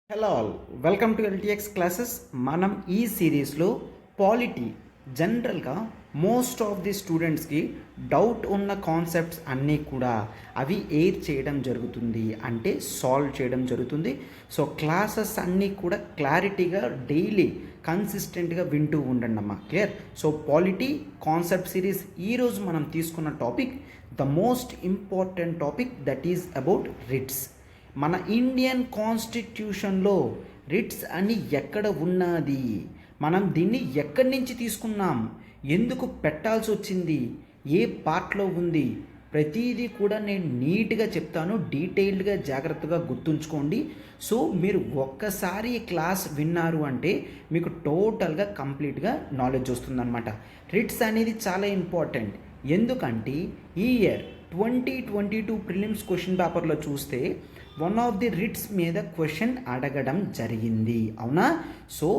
Hello all, welcome to LTX classes. మనం ఈ సిరీస్లో పాలిటీ జనరల్గా మోస్ట్ ఆఫ్ ది స్టూడెంట్స్కి డౌట్ ఉన్న కాన్సెప్ట్స్ అన్నీ కూడా అవి ఎయిర్ చేయడం జరుగుతుంది, అంటే సాల్వ్ చేయడం జరుగుతుంది. సో క్లాసెస్ అన్నీ కూడా క్లారిటీగా డైలీ కన్సిస్టెంట్గా వింటూ ఉండండి అమ్మా. Clear? So polity concept series ఈరోజు మనం తీసుకున్న topic the most important topic, that is about writs. మన ఇండియన్ కాన్స్టిట్యూషన్లో రిట్స్ అని ఎక్కడ ఉన్నది, మనం దీన్ని ఎక్కడి నుంచి తీసుకున్నాం, ఎందుకు పెట్టాల్సి వచ్చింది, ఏ పార్ట్లో ఉంది, ప్రతిదీ కూడా నేను నీట్గా చెప్తాను. డీటెయిల్డ్గా జాగ్రత్తగా గుర్తుంచుకోండి. సో మీరు ఒక్కసారి క్లాస్ విన్నారు అంటే మీకు టోటల్గా కంప్లీట్గా నాలెడ్జ్ వస్తుందన్నమాట. రిట్స్ అనేది చాలా ఇంపార్టెంట్. ఎందుకంటే ఈ ఇయర్ 2022 ప్రిలిమ్స్ క్వశ్చన్ పేపర్లో చూస్తే వన్ ఆఫ్ ది రిట్స్ మీద క్వశ్చన్ అడగడం జరిగింది, అవునా? సో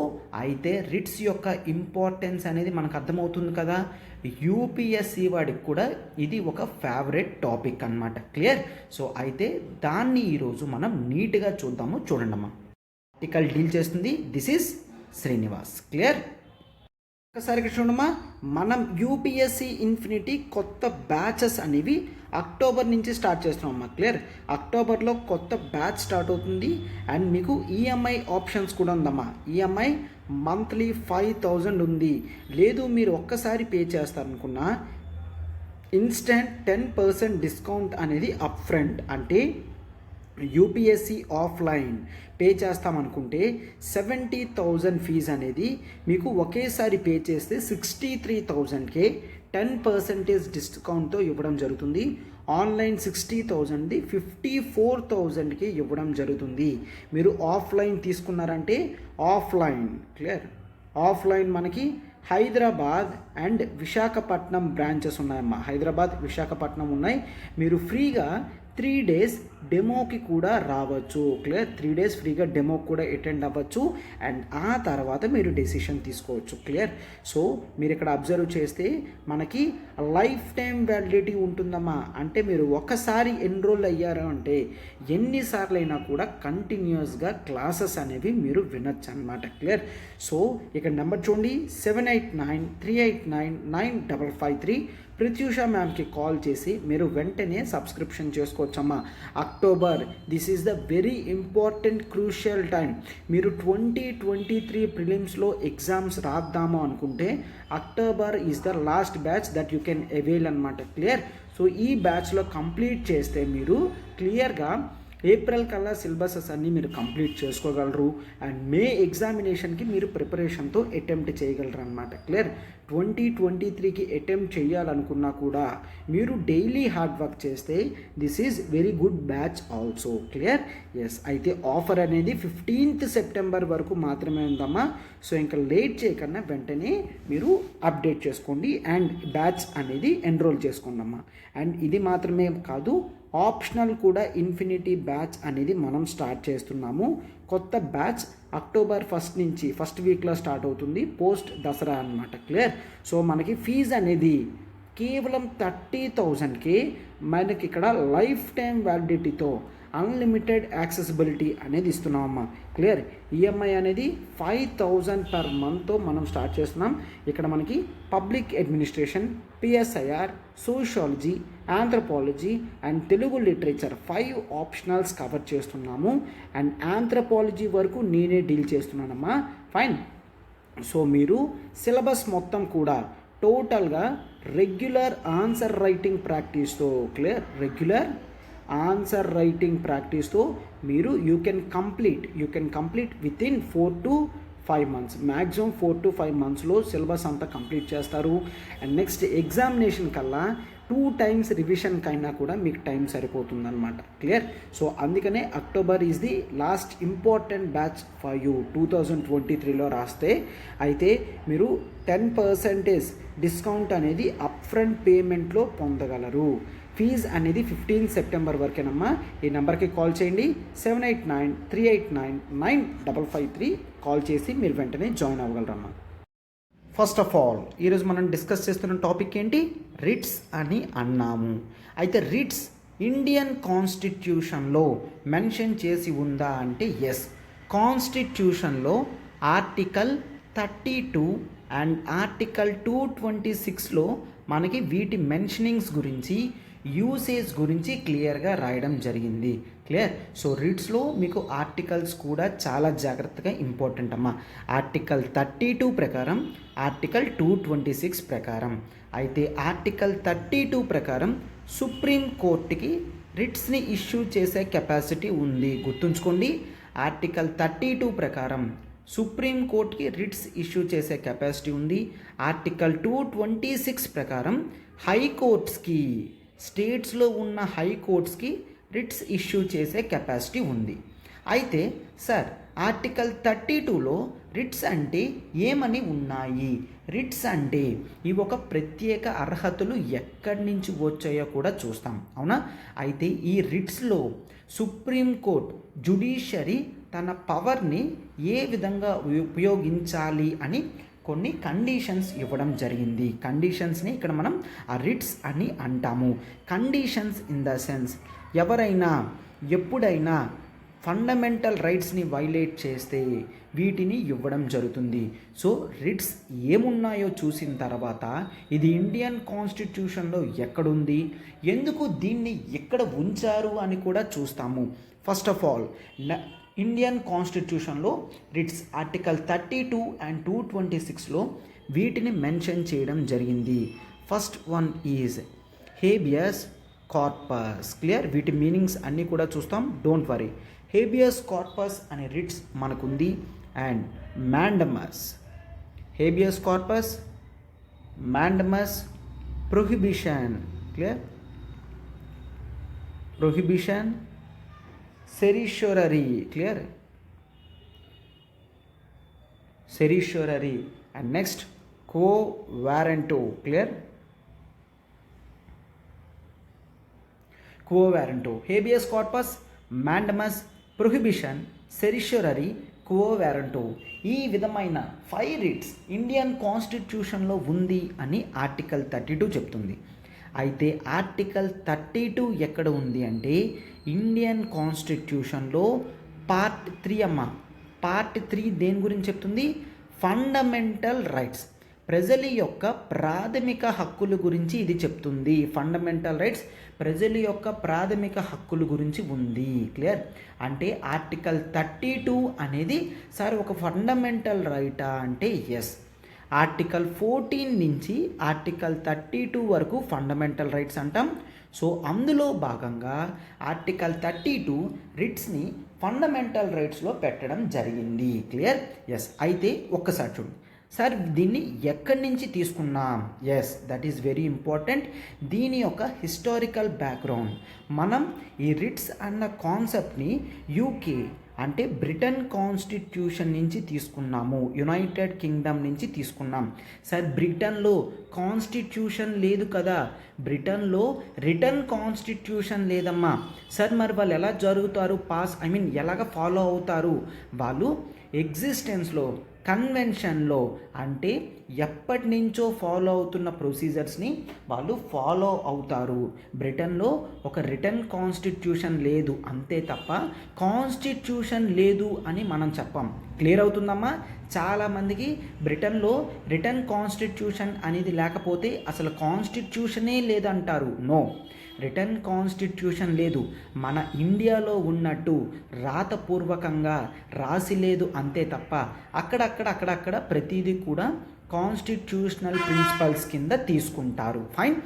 అయితే రిట్స్ యొక్క ఇంపార్టెన్స్ అనేది మనకు అర్థమవుతుంది కదా. యూపీఎస్సి వాడికి కూడా ఇది ఒక ఫేవరెట్ టాపిక్ అన్నమాట. క్లియర్? సో అయితే దాన్ని ఈరోజు మనం నీట్గా చూద్దాము. చూడండమ్మా, ఆర్టికల్ డీల్ చేస్తుంది. This is Srinivas. క్లియర్? ఒకసారి చూడమ్మా, మనం యూపీఎస్సి ఇన్ఫినిటీ కొత్త బ్యాచెస్ అనేవి అక్టోబర్ నుంచి స్టార్ట్ చేస్తున్నామమ్మా. క్లియర్? అక్టోబర్లో కొత్త బ్యాచ్ స్టార్ట్ అవుతుంది. అండ్ మీకు ఈఎంఐ ఆప్షన్స్ కూడా ఉందమ్మా. ఈఎంఐ మంత్లీ 5,000 ఉంది. లేదు మీరు ఒక్కసారి పే చేస్తారనుకున్నా ఇన్స్టెంట్ 10% డిస్కౌంట్ అనేది అప్ ఫ్రంట్, అంటే యూపీఎస్సి ఆఫ్లైన్ పే చేస్తామనుకుంటే 70,000 ఫీజు అనేది మీకు ఒకేసారి పే చేస్తే 63,000కే 10% డిస్కౌంట్తో ఇవ్వడం జరుగుతుంది. ఆన్లైన్ 60,000ది 54,000కి ఇవ్వడం జరుగుతుంది. మీరు ఆఫ్లైన్ తీసుకున్నారంటే ఆఫ్లైన్, క్లియర్, ఆఫ్లైన్ మనకి హైదరాబాద్ అండ్ విశాఖపట్నం బ్రాంచెస్ ఉన్నాయమ్మా. హైదరాబాద్, విశాఖపట్నం ఉన్నాయి. మీరు ఫ్రీగా 3 days డెమోకి కూడా రావచ్చు. క్లియర్? 3 days ఫ్రీగా డెమోకి కూడా అటెండ్ అవ్వచ్చు. అండ్ ఆ తర్వాత మీరు డెసిషన్ తీసుకోవచ్చు. క్లియర్? సో మీరు ఇక్కడ అబ్జర్వ్ చేస్తే మనకి లైఫ్ టైం వ్యాలిడిటీ ఉంటుందమ్మా. అంటే మీరు ఒకసారి ఎన్రోల్ అయ్యారు అంటే ఎన్నిసార్లు అయినా కూడా కంటిన్యూస్గా క్లాసెస్ అనేవి మీరు వినొచ్చు అనమాట. క్లియర్? సో ఇక్కడ నెంబర్ చూడండి, 7893899553. ప్రత్యూష మ్యామ్కి కాల్ చేసి మీరు వెంటనే సబ్స్క్రిప్షన్ చేసుకోవచ్చమ్మా. October, this is the very important crucial time. మీరు 2023 ప్రిలిమ్స్లో ఎగ్జామ్స్ రాద్దాము అనుకుంటే October is the last batch that you can avail అనమాట. క్లియర్? సో ఈ బ్యాచ్లో కంప్లీట్ చేస్తే మీరు క్లియర్గా ఏప్రిల్ కల్లా సిలబసెస్ అన్నీ మీరు కంప్లీట్ చేసుకోగలరు. అండ్ మే ఎగ్జామినేషన్కి మీరు ప్రిపరేషన్తో అటెంప్ట్ చేయగలరు అనమాట. క్లియర్? 2023కి అటెంప్ట్ చేయాలనుకున్నా కూడా మీరు డైలీ హార్డ్ వర్క్ చేస్తే this is very good batch also. Clear? Yes. అయితే ఆఫర్ అనేది 15th సెప్టెంబర్ వరకు మాత్రమే ఉందమ్మా. సో ఇంకా లేట్ చేయకుండా వెంటనే మీరు అప్డేట్ చేసుకోండి అండ్ బ్యాచ్ అనేది ఎన్రోల్ చేసుకోండి అమ్మా. అండ్ ఇది మాత్రమే కాదు, ఆప్షనల్ కూడా ఇన్ఫినిటీ బ్యాచ్ అనేది మనం స్టార్ట్ చేస్తున్నాము. కొత్త బ్యాచ్ అక్టోబర్ 1st నుంచి ఫస్ట్ వీక్లో స్టార్ట్ అవుతుంది, పోస్ట్ దసరా అనమాట. క్లియర్? సో మనకి ఫీజు అనేది కేవలం 30,000కే మనకి ఇక్కడ లైఫ్ టైం వ్యాలిడిటీతో అన్లిమిటెడ్ యాక్సెసిబిలిటీ అనేది ఇస్తున్నామమ్మా. క్లియర్? ఈఎంఐ అనేది 5,000 పర్ మంత్తో మనం స్టార్ట్ చేస్తున్నాం. ఇక్కడ మనకి public administration, PSIR, sociology, anthropology and Telugu literature 5 optionals cover చేస్తున్నాము. అండ్ ఆంథ్రపాలజీ వరకు నేనే డీల్ చేస్తున్నానమ్మా. ఫైన్. సో మీరు సిలబస్ మొత్తం కూడా టోటల్గా రెగ్యులర్ ఆన్సర్ రైటింగ్ ప్రాక్టీస్తో, క్లియర్, రెగ్యులర్ ఆన్సర్ రైటింగ్ ప్రాక్టీస్తో మీరు you can complete within 4 to 5 months, maximum 4 to 5 monthsలో సిలబస్ అంతా కంప్లీట్ చేస్తారు. అండ్ నెక్స్ట్ ఎగ్జామినేషన్ కల్లా 2 times రివిజన్కైనా కూడా మీకు టైం సరిపోతుందన్నమాట. క్లియర్? సో అందుకనే October is the last important batch for you. 2023లో రాస్తే అయితే మీరు 10% డిస్కౌంట్ అనేది అప్ ఫ్రంట్ పేమెంట్లో పొందగలరు. ఫీజ్ అనేది 15th సెప్టెంబర్ వరకేనమ్మా. ఈ నెంబర్కి కాల్ చేయండి, 7893899553. కాల్ చేసి మీరు వెంటనే జాయిన్ అవ్వగలరమ్మా. ఫస్ట్ ఆఫ్ ఆల్ ఈరోజు మనం డిస్కస్ చేస్తున్న టాపిక్ ఏంటి? రిట్స్ అని అన్నాము. అయితే రిట్స్ ఇండియన్ కాన్స్టిట్యూషన్లో మెన్షన్ చేసి ఉందా అంటే ఎస్. కాన్స్టిట్యూషన్లో ఆర్టికల్ 32 అండ్ ఆర్టికల్ 226లో మనకి వీటి మెన్షనింగ్స్ గురించి, యూసేజ్ గురించి క్లియర్గా రాయడం జరిగింది. క్లియర్. సో రిట్స్లో మీకు ఆర్టికల్స్ కూడా చాలా జాగ్రత్తగా ఇంపార్టెంట్ అమ్మా. ఆర్టికల్ 32 ప్రకారం, ఆర్టికల్ 226 ప్రకారం. అయితే ఆర్టికల్ 32 ప్రకారం సుప్రీం కోర్టుకి రిట్స్ని ఇష్యూ చేసే కెపాసిటీ ఉంది. గుర్తుంచుకోండి, ఆర్టికల్ 32 ప్రకారం సుప్రీం కోర్టుకి రిట్స్ ఇష్యూ చేసే కెపాసిటీ ఉంది. ఆర్టికల్ 226 ప్రకారం హైకోర్ట్స్కి, స్టేట్స్లో ఉన్న హైకోర్ట్స్కి రిట్స్ ఇష్యూ చేసే కెపాసిటీ ఉంది. అయితే సార్ ఆర్టికల్ 32లో రిట్స్ అంటే ఏమని ఉన్నాయి? రిట్స్ అంటే ఇవి ఒక ప్రత్యేక అర్హతలు ఎక్కడి నుంచి వచ్చాయో కూడా చూస్తాం, అవునా? అయితే ఈ రిట్స్లో సుప్రీంకోర్టు జ్యుడిషియరీ తన పవర్ని ఏ విధంగా ఉపయోగించాలి అని కొన్ని కండిషన్స్ ఇవ్వడం జరిగింది. కండిషన్స్ని ఇక్కడ మనం ఆ రిట్స్ అని అంటాము. కండిషన్స్ ఇన్ ద సెన్స్ ఎవరైనా ఎప్పుడైనా ఫండమెంటల్ రైట్స్ని వైలేట్ చేస్తే వీటిని ఇవ్వడం జరుగుతుంది. సో రిట్స్ ఏమున్నాయో చూసిన తర్వాత ఇది ఇండియన్ కాన్స్టిట్యూషన్లో ఎక్కడుంది, ఎందుకు దీన్ని ఎక్కడ ఉంచారు అని కూడా చూస్తాము. ఫస్ట్ ఆఫ్ ఆల్ ఇండియన్ కాన్స్టిట్యూషన్లో రిట్స్ ఆర్టికల్ 32 అండ్ 226లో వీటిని మెన్షన్ చేయడం జరిగింది. First one is habeas corpus. Clear. వీటి మీనింగ్స్ అన్నీ కూడా చూస్తాం, డోంట్ వరీ. హేబియస్ కార్పస్ అనే రిట్స్ మనకుంది. And mandamus, habeas corpus, mandamus, prohibition. Clear. Prohibition, certiorari. Clear. Certiorari. And next quo warranto. Clear. quo warranto, habeas corpus, mandamus, prohibition, certiorari, quo warranto. ఈ విధమైన 5 writs Indian కాన్స్టిట్యూషన్లో ఉంది అని article 32 చెప్తుంది. అయితే article 32 ఎక్కడ ఉంది అంటే ఇండియన్ కాన్స్టిట్యూషన్లో పార్ట్ 3 అమ్మ. పార్ట్ 3 దేని గురించి చెప్తుంది? ఫండమెంటల్ రైట్స్, ప్రజల యొక్క ప్రాథమిక హక్కుల గురించి ఇది చెప్తుంది. ఫండమెంటల్ రైట్స్, ప్రజల యొక్క ప్రాథమిక హక్కుల గురించి ఉంది. క్లియర్. అంటే ఆర్టికల్ 32 అనేది సార్ ఒక ఫండమెంటల్ రైటా అంటే ఎస్. ఆర్టికల్ 14 నుంచి ఆర్టికల్ 32 వరకు ఫండమెంటల్ రైట్స్ అంటాం. సో అందులో భాగంగా ఆర్టికల్ 32 రిట్స్ని ఫండమెంటల్ రైట్స్లో పెట్టడం జరిగింది. క్లియర్. ఎస్. అయితే ఒక్కసారి చూడండి సార్, దీన్ని ఎక్కడి నుంచి తీసుకున్నాం? Yes, that is very important. దీని యొక్క హిస్టారికల్ బ్యాక్గ్రౌండ్. మనం ఈ రిట్స్ అన్న కాన్సెప్ట్ని యూకే అంటే బ్రిటన్ కాన్స్టిట్యూషన్ నుంచి తీసుకున్నాము, యునైటెడ్ కింగ్డమ్ నుంచి తీసుకున్నాం. సార్ బ్రిటన్లో కాన్స్టిట్యూషన్ లేదు కదా, బ్రిటన్లో రిటర్న్ కాన్స్టిట్యూషన్ లేదమ్మా. సార్ మరి వాళ్ళు ఎలా జరుగుతారు, ఎలాగ ఫాలో అవుతారు? వాళ్ళు ఎగ్జిస్టెన్స్లో, కన్వెన్షన్లో, అంటే ఎప్పటి నుంచో ఫాలో అవుతున్న ప్రొసీజర్స్ని వాళ్ళు ఫాలో అవుతారు. బ్రిటన్లో ఒక రిటర్న్ కాన్స్టిట్యూషన్ లేదు, అంతే తప్ప కాన్స్టిట్యూషన్ లేదు అని మనం చెప్పాం. క్లియర్ అవుతుందమ్మా? చాలామందికి బ్రిటన్లో రిటర్న్ కాన్స్టిట్యూషన్ అనేది లేకపోతే అసలు కాన్స్టిట్యూషనే లేదంటారు. నో, రిటర్న్ కాన్స్టిట్యూషన్ లేదు, మన ఇండియాలో ఉన్నట్టు రాతపూర్వకంగా రాసి లేదు, అంతే తప్ప అక్కడక్కడ ప్రతిదీ కూడా కాన్స్టిట్యూషనల్ ప్రిన్సిపల్స్ కింద తీసుకుంటారు. ఫైన్.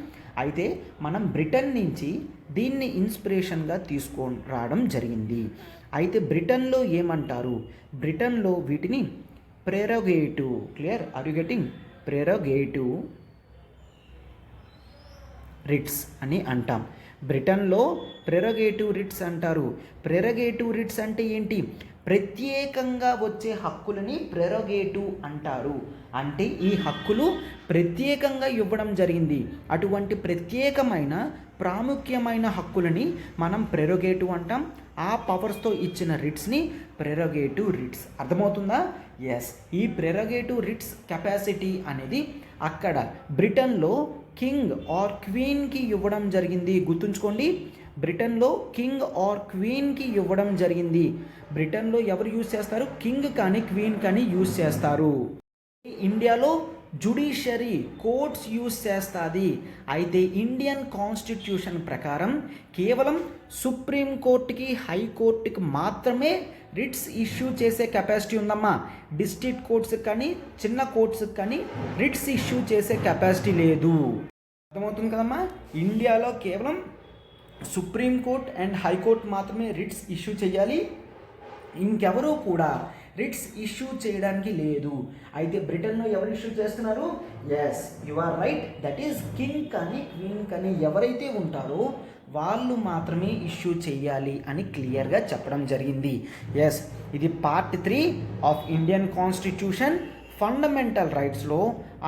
అయితే మనం బ్రిటన్ నుంచి దీన్ని ఇన్స్పిరేషన్గా తీసుకొని రావడం జరిగింది. అయితే బ్రిటన్లో ఏమంటారు? బ్రిటన్లో వీటిని prerogative. Clear. Are you getting? Prerogative writs అని అంటాం. బ్రిటన్లో ప్రెరోగేటివ్ రిట్స్ అంటారు. ప్రెరోగేటివ్ రిట్స్ అంటే ఏంటి? ప్రత్యేకంగా వచ్చే హక్కులని ప్రెరోగేటివ్ అంటారు. అంటే ఈ హక్కులు ప్రత్యేకంగా ఇవ్వడం జరిగింది. అటువంటి ప్రత్యేకమైన ప్రాముఖ్యమైన హక్కులని మనం ప్రెరోగేటివ్ అంటాం. ఆ పవర్స్తో ఇచ్చిన రిట్స్ని ప్రెరోగేటివ్ రిట్స్. అర్థమవుతుందా? ఎస్. ఈ ప్రెరోగేటివ్ రిట్స్ కెపాసిటీ అనేది అక్కడ బ్రిటన్లో కింగ్ ఆర్ క్వీన్కి ఇవ్వడం జరిగింది. గుర్తుంచుకోండి, బ్రిటన్లో కింగ్ ఆర్ క్వీన్కి ఇవ్వడం జరిగింది. బ్రిటన్లో ఎవరు యూజ్ చేస్తారు? కింగ్ కానీ క్వీన్ కానీ యూజ్ చేస్తారు. ఇండియాలో జుడిషియరీ కోర్ట్స్ యూజ్ చేస్తుంది. అయితే ఇండియన్ కాన్స్టిట్యూషన్ ప్రకారం కేవలం సుప్రీం కోర్టుకి హైకోర్టుకి మాత్రమే రిట్స్ ఇష్యూ చేసే కెపాసిటీ ఉందమ్మా. డిస్ట్రిక్ట్ కోర్ట్స్కి కానీ చిన్న కోర్ట్స్కి కానీ రిట్స్ ఇష్యూ చేసే కెపాసిటీ లేదు. అర్థమవుతుంది కదమ్మా? ఇండియాలో కేవలం సుప్రీం కోర్ట్ అండ్ హైకోర్టు మాత్రమే రిట్స్ ఇష్యూ చేయాలి. ఇంకెవరూ కూడా రిట్స్ ఇష్యూ చేయడానికి లేదు. అయితే బ్రిటన్లో ఎవరు ఇష్యూ చేస్తున్నారు? Yes, you are right, that is king కానీ క్వీన్ కానీ ఎవరైతే ఉంటారో వాళ్ళు మాత్రమే ఇష్యూ చేయాలి అని క్లియర్గా చెప్పడం జరిగింది. ఎస్, ఇది part 3 of Indian constitution. Fundamental రైట్స్లో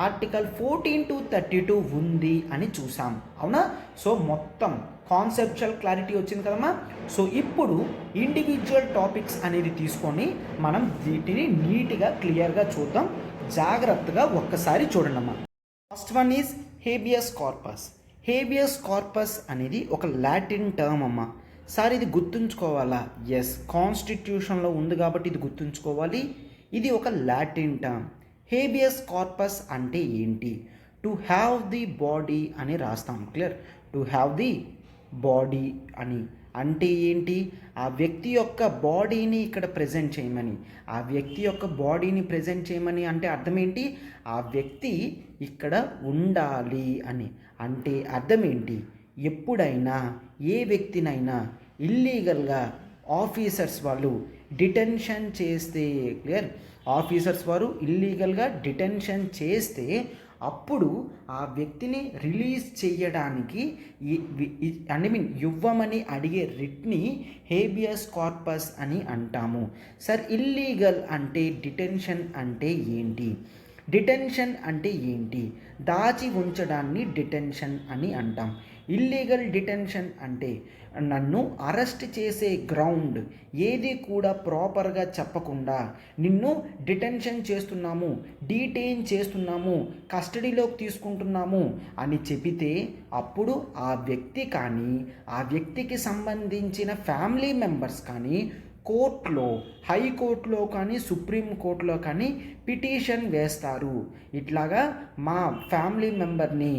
ఆర్టికల్ 14 to 32 ఉంది అని చూసాం, అవునా? సో మొత్తం కాన్సెప్చువల్ క్లారిటీ వచ్చింది కదమ్మా. సో ఇప్పుడు ఇండివిజువల్ టాపిక్స్ అనేది తీసుకొని మనం వీటిని నీట్గా క్లియర్గా చూద్దాం. జాగ్రత్తగా ఒక్కసారి చూడండి అమ్మా. First one is habeas corpus. Habeas corpus అనేది ఒక లాటిన్ టర్మ్ అమ్మా. సార్ ఇది గుర్తుంచుకోవాలా? ఎస్, కాన్స్టిట్యూషన్లో ఉంది కాబట్టి ఇది గుర్తుంచుకోవాలి. ఇది ఒక లాటిన్ టర్మ్. హేబియస్ కార్పస్ అంటే ఏంటి? టు హ్యావ్ ది బాడీ అని రాస్తాం. Clear? To have the body అని అంటే ఏంటి? ఆ వ్యక్తి యొక్క బాడీని ఇక్కడ ప్రజెంట్ చేయమని. ఆ వ్యక్తి యొక్క బాడీని ప్రజెంట్ చేయమని అంటే అర్థం ఏంటి? ఆ వ్యక్తి ఇక్కడ ఉండాలి అని. అంటే అర్థం ఏంటి? ఎప్పుడైనా ఏ వ్యక్తినైనా ఇల్లీగల్గా ఆఫీసర్స్ వాళ్ళు డిటెన్షన్ చేస్తే, క్లియర్, ఆఫీసర్స్ వారు ఇల్లీగల్గా డిటెన్షన్ చేస్తే అప్పుడు ఆ వ్యక్తిని రిలీజ్ చేయడానికి ఇవ్వమని అడిగే రిట్ని హేబియస్ కార్పస్ అని అంటాము. సార్ ఇల్లీగల్ అంటే డిటెన్షన్ అంటే ఏంటి? డిటెన్షన్ అంటే ఏంటి? దాచి ఉంచడాన్ని డిటెన్షన్ అని అంటాం. ఇల్లీగల్ డిటెన్షన్ అంటే నన్ను అరెస్ట్ చేసే గ్రౌండ్ ఏది కూడా ప్రాపర్గా చెప్పకుండా నిన్ను డిటెన్షన్ చేస్తున్నాము, డీటెయిన్ చేస్తున్నాము, కస్టడీలోకి తీసుకుంటున్నాము అని చెబితే అప్పుడు ఆ వ్యక్తి కానీ ఆ వ్యక్తికి సంబంధించిన ఫ్యామిలీ మెంబర్స్ కానీ కోర్టులో, హైకోర్టులో కానీ సుప్రీంకోర్టులో కానీ పిటిషన్ వేస్తారు. ఇట్లాగా మా ఫ్యామిలీ మెంబర్ని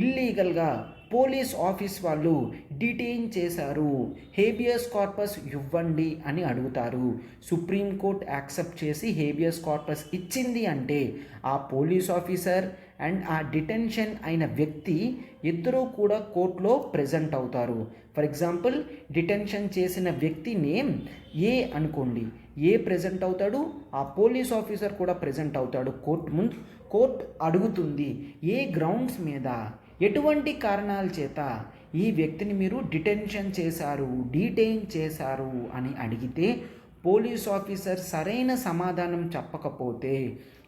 ఇల్లీగల్గా పోలీస్ ఆఫీస్ వాళ్ళు డిటైన్ చేశారు, హేబియస్ కార్పస్ ఇవ్వండి అని అడుగుతారు. సుప్రీంకోర్టు యాక్సెప్ట్ చేసి హేబియస్ కార్పస్ ఇచ్చింది అంటే ఆ పోలీస్ ఆఫీసర్ అండ్ ఆ డిటెన్షన్ అయిన వ్యక్తి ఇద్దరూ కూడా కోర్టులో ప్రెజెంట్ అవుతారు. ఫర్ ఎగ్జాంపుల్ డిటెన్షన్ చేసిన వ్యక్తి నేమ్ ఏ అనుకోండి. ఏ ప్రెజెంట్ అవుతాడు, ఆ పోలీస్ ఆఫీసర్ కూడా ప్రెజెంట్ అవుతాడు కోర్టు ముందు. కోర్టు అడుగుతుంది ఏ గ్రౌండ్స్ మీద, ఎటువంటి కారణాల చేత ఈ వ్యక్తిని మీరు డిటెన్షన్ చేశారు, డీటెయిన్ చేశారు అని అడిగితే పోలీస్ ఆఫీసర్ సరైన సమాధానం చెప్పకపోతే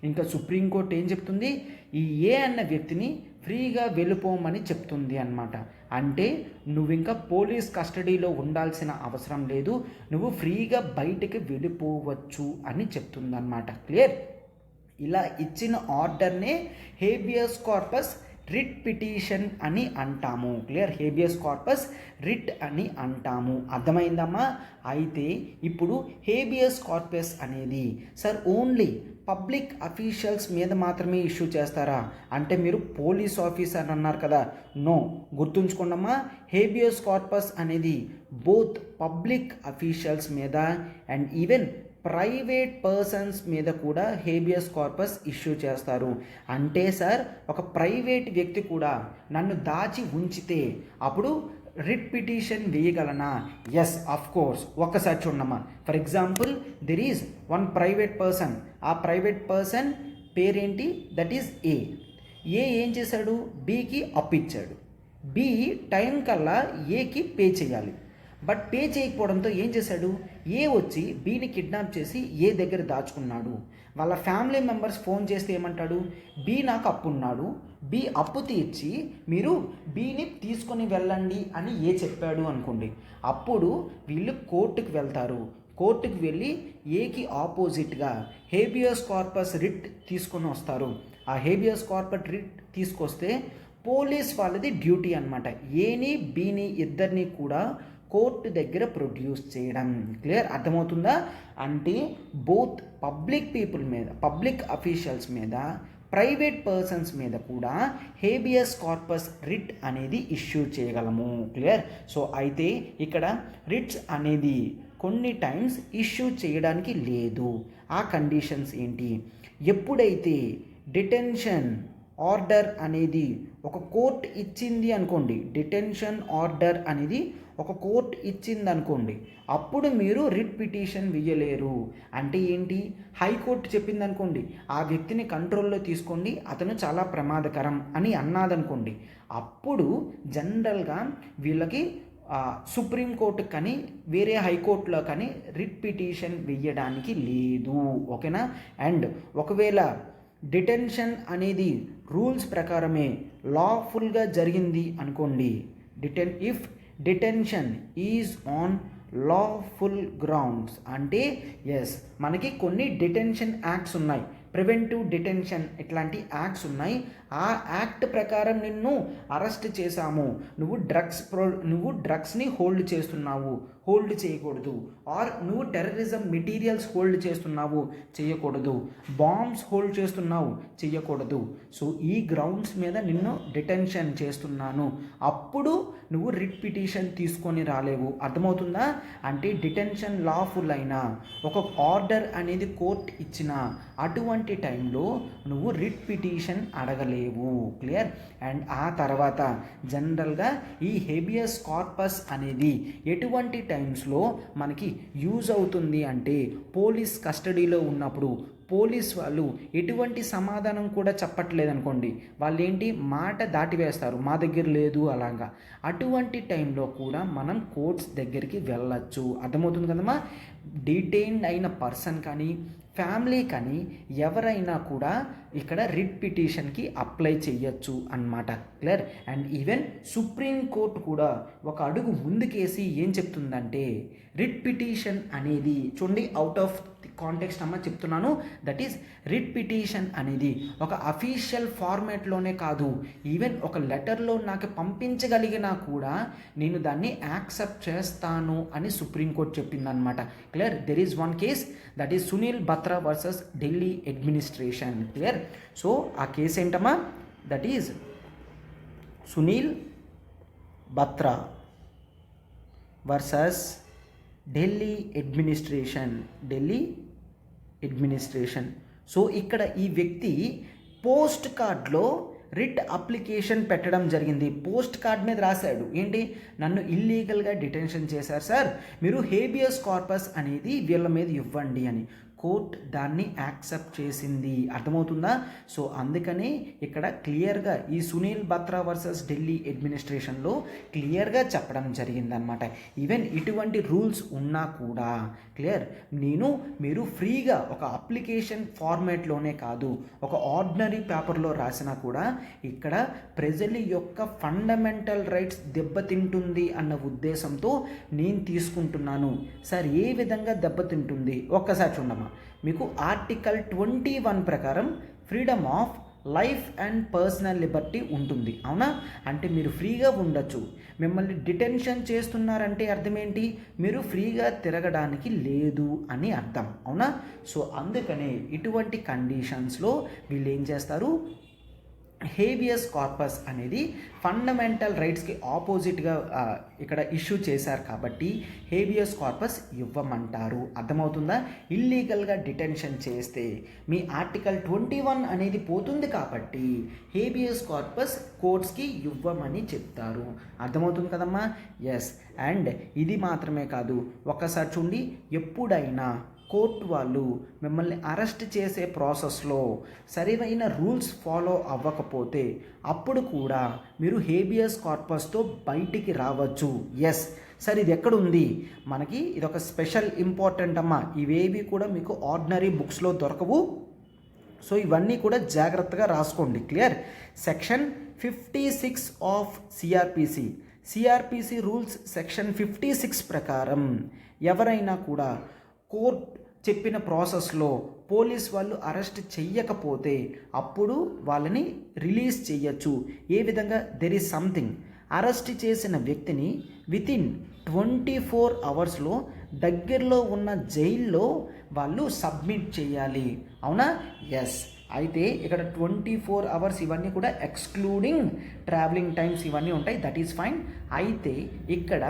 ఇంకా సుప్రీంకోర్టు ఏం చెప్తుంది? ఈ ఏ అన్న వ్యక్తిని ఫ్రీగా వెళ్ళిపోమని చెప్తుంది అన్నమాట. అంటే నువ్వు ఇంకా పోలీస్ కస్టడీలో ఉండాల్సిన అవసరం లేదు, నువ్వు ఫ్రీగా బయటికి వెళ్ళిపోవచ్చు అని చెప్తుంది అన్నమాట. క్లియర్? ఇలా ఇచ్చిన ఆర్డర్నే హేబియస్ కార్పస్ రిట్ పిటిషన్ అని అంటాము. క్లియర్? హేబియస్ కార్పస్ రిట్ అని అంటాము. అర్థమైందమ్మా? అయితే ఇప్పుడు హేబియస్ కార్పస్ అనేది సార్ ఓన్లీ పబ్లిక్ అఫీషియల్స్ మీద మాత్రమే ఇష్యూ చేస్తారా అంటే మీరు పోలీస్ ఆఫీసర్ అన్నారు కదా. నో, గుర్తుంచుకోండమ్మా, హేబియస్ కార్పస్ అనేది బోత్ పబ్లిక్ అఫీషియల్స్ మీద అండ్ ఈవెన్ ప్రైవేట్ పర్సన్స్ మీద కూడా హేబియస్ కార్పస్ ఇష్యూ చేస్తారు. అంటే సార్ ఒక ప్రైవేట్ వ్యక్తి కూడా నన్ను దాచి ఉంచితే అప్పుడు రిట్ పిటిషన్ వేయగలనా? Yes, of course. ఒక్కసారి చూడమ్మా. For example there is one private person. ఆ ప్రైవేట్ పర్సన్ పేరేంటి? That is A. ఏ ఏం చేశాడు? బికి అప్పిచ్చాడు. బి టైం కల్లా ఏకి పే చేయాలి. బట్ పే చేయకపోవడంతో ఏం చేశాడు? ఏ వచ్చి బీని కిడ్నాప్ చేసి ఏ దగ్గర దాచుకున్నాడు. వాళ్ళ ఫ్యామిలీ మెంబర్స్ ఫోన్ చేస్తే ఏమంటాడు? బి నాకు అప్పు ఉన్నాడు, బి అప్పు తీర్చి మీరు బీని తీసుకొని వెళ్ళండి అని ఏ చెప్పాడు అనుకోండి. అప్పుడు వీళ్ళు కోర్టుకు వెళ్తారు. కోర్టుకు వెళ్ళి ఏకి ఆపోజిట్గా హేబియస్ కార్పస్ రిట్ తీసుకొని వస్తారు. ఆ హేబియస్ కార్పస్ రిట్ తీసుకొస్తే పోలీస్ వాళ్ళది డ్యూటీ అనమాట. ఏని బీని ఇద్దరిని కూడా కోర్టు దగ్గర ప్రొడ్యూస్ చేయడం. క్లియర్, అర్థమవుతుందా? అంటే బోత్ పబ్లిక్ పీపుల్ మీద, పబ్లిక్ అఫీషియల్స్ మీద, ప్రైవేట్ పర్సన్స్ మీద కూడా హేబియస్ కార్పస్ రిట్ అనేది ఇష్యూ చేయగలము. క్లియర్. సో అయితే ఇక్కడ రిట్స్ అనేది కొన్ని టైమ్స్ ఇష్యూ చేయడానికి లేదు. ఆ కండిషన్స్ ఏంటి? ఎప్పుడైతే డిటెన్షన్ ఆర్డర్ అనేది ఒక కోర్ట్ ఇచ్చింది అనుకోండి, డిటెన్షన్ ఆర్డర్ అనేది ఒక కోర్ట్ ఇచ్చింది అనుకోండి, అప్పుడు మీరు రిట్ పిటిషన్ వేయలేరు. అంటే ఏంటి? హైకోర్టు చెప్పింది అనుకోండి, ఆ వ్యక్తిని కంట్రోల్లో తీసుకోండి, అతను చాలా ప్రమాదకరం అని అన్నాదనుకోండి, అప్పుడు జనరల్గా వీళ్ళకి సుప్రీంకోర్టు కానీ వేరే హైకోర్టులో కానీ రిట్ పిటిషన్ వేయడానికి లేదు. ఓకేనా? అండ్ ఒకవేళ డిటెన్షన్ అనేది రూల్స్ ప్రకారమే లాఫుల్గా జరిగింది అనుకోండి, if detention is on lawful grounds, అంటే ఎస్ మనకి కొన్ని డిటెన్షన్ యాక్ట్స్ ఉన్నాయి, ప్రివెంటివ్ డిటెన్షన్ ఇట్లాంటి యాక్ట్స్ ఉన్నాయి. ఆ యాక్ట్ ప్రకారం నిన్ను అరెస్ట్ చేశాము, నువ్వు డ్రగ్స్ని హోల్డ్ చేస్తున్నావు, హోల్డ్ చేయకూడదు. ఆర్ నువ్వు టెర్రరిజం మెటీరియల్స్ హోల్డ్ చేస్తున్నావు, చేయకూడదు. బాంబ్స్ హోల్డ్ చేస్తున్నావు, చేయకూడదు. సో ఈ గ్రౌండ్స్ మీద నిన్ను డిటెన్షన్ చేస్తున్నాను, అప్పుడు నువ్వు రిట్ పిటిషన్ తీసుకొని రాలేవు. అర్థమవుతుందా? అంటే డిటెన్షన్ లాఫుల్ అయినా, ఒక ఆర్డర్ అనేది కోర్ట్ ఇచ్చిన అటువంటి టైంలో నువ్వు రిట్ పిటిషన్ అడగలేవు. క్లియర్. అండ్ ఆ తర్వాత జనరల్గా ఈ హేబియస్ కార్పస్ అనేది ఎటువంటి టైమ్స్లో మనకి యూజ్ అవుతుంది అంటే, పోలీస్ కస్టడీలో ఉన్నప్పుడు పోలీస్ వాళ్ళు ఎటువంటి సమాధానం కూడా చెప్పట్లేదు అనుకోండి, వాళ్ళు ఏంటి మాట దాటివేస్తారు, మా దగ్గర లేదు అలాగా. అటువంటి టైంలో కూడా మనం కోర్ట్స్ దగ్గరికి వెళ్ళచ్చు. అర్థమవుతుంది కదమ్మా? డిటైన్డ్ అయిన పర్సన్ కానీ ఫ్యామిలీ కానీ ఎవరైనా కూడా ఇక్కడ రిట్ పిటిషన్కి అప్లై చేయొచ్చు అన్నమాట. క్లియర్. అండ్ ఈవెన్ సుప్రీంకోర్టు కూడా ఒక అడుగు ముందుకేసి ఏం చెప్తుందంటే, రిట్ పిటిషన్ అనేది చూడండి, అవుట్ ఆఫ్ ది కాంటెక్స్ట్ అమ్మ చెప్తున్నాను, దట్ ఈస్ రిట్ పిటిషన్ అనేది ఒక అఫీషియల్ ఫార్మాట్లోనే కాదు, ఈవెన్ ఒక లెటర్లో నాకు పంపించగలిగినా కూడా నేను దాన్ని యాక్సెప్ట్ చేస్తాను అని సుప్రీంకోర్టు చెప్పిందనమాట. Clear. There is one case, that is Sunil Batra versus Delhi administration. Clear. So ఆ కేసు ఏంటమ్మా? That is Sunil Batra versus Delhi administration. So ఇక్కడ ఈ వ్యక్తి పోస్ట్ కార్డ్లో రిట్ అప్లికేషన్ పెట్టడం జరిగింది. పోస్ట్ కార్డ్ మీద రాశాడు ఏంటి, నన్ను ఇల్లీగల్గా డిటెన్షన్ చేశారు సార్, మీరు హేబియస్ కార్పస్ అనేది వీళ్ళ మీద ఇవ్వండి అని. కోర్ట్ దాన్ని యాక్సెప్ట్ చేసింది. అర్థమవుతుందా? సో అందుకనే ఇక్కడ క్లియర్గా ఈ సునీల్ బత్రా వర్సెస్ ఢిల్లీ అడ్మినిస్ట్రేషన్లో క్లియర్గా చెప్పడం జరిగిందనమాట. ఈవెన్ ఇటువంటి రూల్స్ ఉన్నా కూడా క్లియర్, మీరు ఫ్రీగా ఒక అప్లికేషన్ ఫార్మాట్లోనే కాదు, ఒక ఆర్డినరీ పేపర్లో రాసినా కూడా ఇక్కడ ప్రజల యొక్క ఫండమెంటల్ రైట్స్ దెబ్బతింటుంది అన్న ఉద్దేశంతో నేను తీసుకుంటున్నాను. సార్ ఏ విధంగా దెబ్బతింటుంది ఒక్కసారి చూడమ్మా. మీకు ఆర్టికల్ 21 ప్రకారం freedom of life and personal Liberty ఉంటుంది, అవునా? అంటే మీరు ఫ్రీగా ఉండొచ్చు. మిమ్మల్ని డిటెన్షన్ చేస్తున్నారంటే అర్థం ఏంటి? మీరు ఫ్రీగా తిరగడానికి లేదు అని అర్థం, అవునా? సో అందుకనే ఇటువంటి కండిషన్స్లో వీళ్ళు ఏం చేస్తారు, హేబియస్ కార్పస్ అనేది ఫండమెంటల్ రైట్స్కి ఆపోజిట్గా ఇక్కడ ఇష్యూ చేశారు కాబట్టి హేబియస్ కార్పస్ ఇవ్వమంటారు. అర్థమవుతుందా? ఇల్లీగల్గా డిటెన్షన్ చేస్తే మీ ఆర్టికల్ 21 అనేది పోతుంది కాబట్టి హేబియస్ కార్పస్ కోర్ట్స్కి ఇవ్వమని చెప్తారు. అర్థమవుతుంది కదమ్మా? ఎస్. అండ్ ఇది మాత్రమే కాదు, ఒక్కసారి చూడండి, ఎప్పుడైనా కోర్టు వాళ్ళు మిమ్మల్ని అరెస్ట్ చేసే ప్రాసెస్లో సరైన రూల్స్ ఫాలో అవ్వకపోతే అప్పుడు కూడా మీరు హేబియస్ కార్పస్తో బయటికి రావచ్చు. ఎస్ సార్, ఇది ఎక్కడుంది మనకి? ఇది ఒక స్పెషల్ ఇంపార్టెంట్ అమ్మా. ఇవేవి కూడా మీకు ఆర్డినరీ బుక్స్లో దొరకవు. సో ఇవన్నీ కూడా జాగ్రత్తగా రాసుకోండి. Clear. Section 56 of CrPC rules section 56 ప్రకారం ఎవరైనా కూడా కోర్ట్ చెప్పిన ప్రాసెస్లో పోలీస్ వాళ్ళు అరెస్ట్ చెయ్యకపోతే అప్పుడు వాళ్ళని రిలీజ్ చేయొచ్చు. ఏ విధంగా? దెర్ ఈజ్ సంథింగ్, అరెస్ట్ చేసిన వ్యక్తిని వితిన్ 24 అవర్స్లో దగ్గరలో ఉన్న జైల్లో వాళ్ళు సబ్మిట్ చేయాలి. అవునా? ఎస్. అయితే ఇక్కడ 24 అవర్స్ ఇవన్నీ కూడా ఎక్స్క్లూడింగ్ ట్రావెలింగ్ టైమ్స్ ఇవన్నీ ఉంటాయి. That is fine. అయితే ఇక్కడ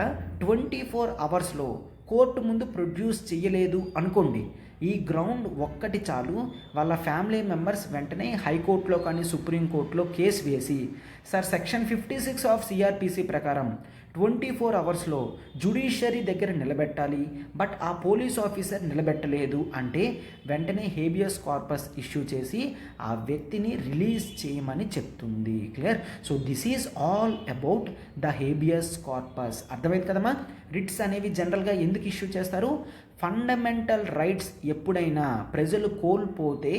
24 అవర్స్లో కోర్టు ముందు ప్రొడ్యూస్ చేయలేదు అనుకోండి, ఈ గ్రౌండ్ ఒక్కటి చాలు, వాళ్ళ ఫ్యామిలీ మెంబర్స్ వెంటనే హైకోర్టులో కానీ సుప్రీంకోర్టులో కేసు వేసి, సార్ సెక్షన్ 56 ఆఫ్ సిఆర్పిసి ప్రకారం 24 అవర్స్లో జ్యుడిషియరీ దగ్గర నిలబెట్టాలి, బట్ ఆ పోలీస్ ఆఫీసర్ నిలబెట్టలేదు అంటే వెంటనే హేబియస్ కార్పస్ ఇష్యూ చేసి ఆ వ్యక్తిని రిలీజ్ చేయమని చెప్తుంది. Clear? So this is all about the habeas corpus. అర్థమైంది కదమ్మా? రిట్స్ అనేవి జనరల్గా ఎందుకు ఇష్యూ చేస్తారు? ఫండమెంటల్ రైట్స్ ఎప్పుడైనా ప్రజలు కోల్పోతే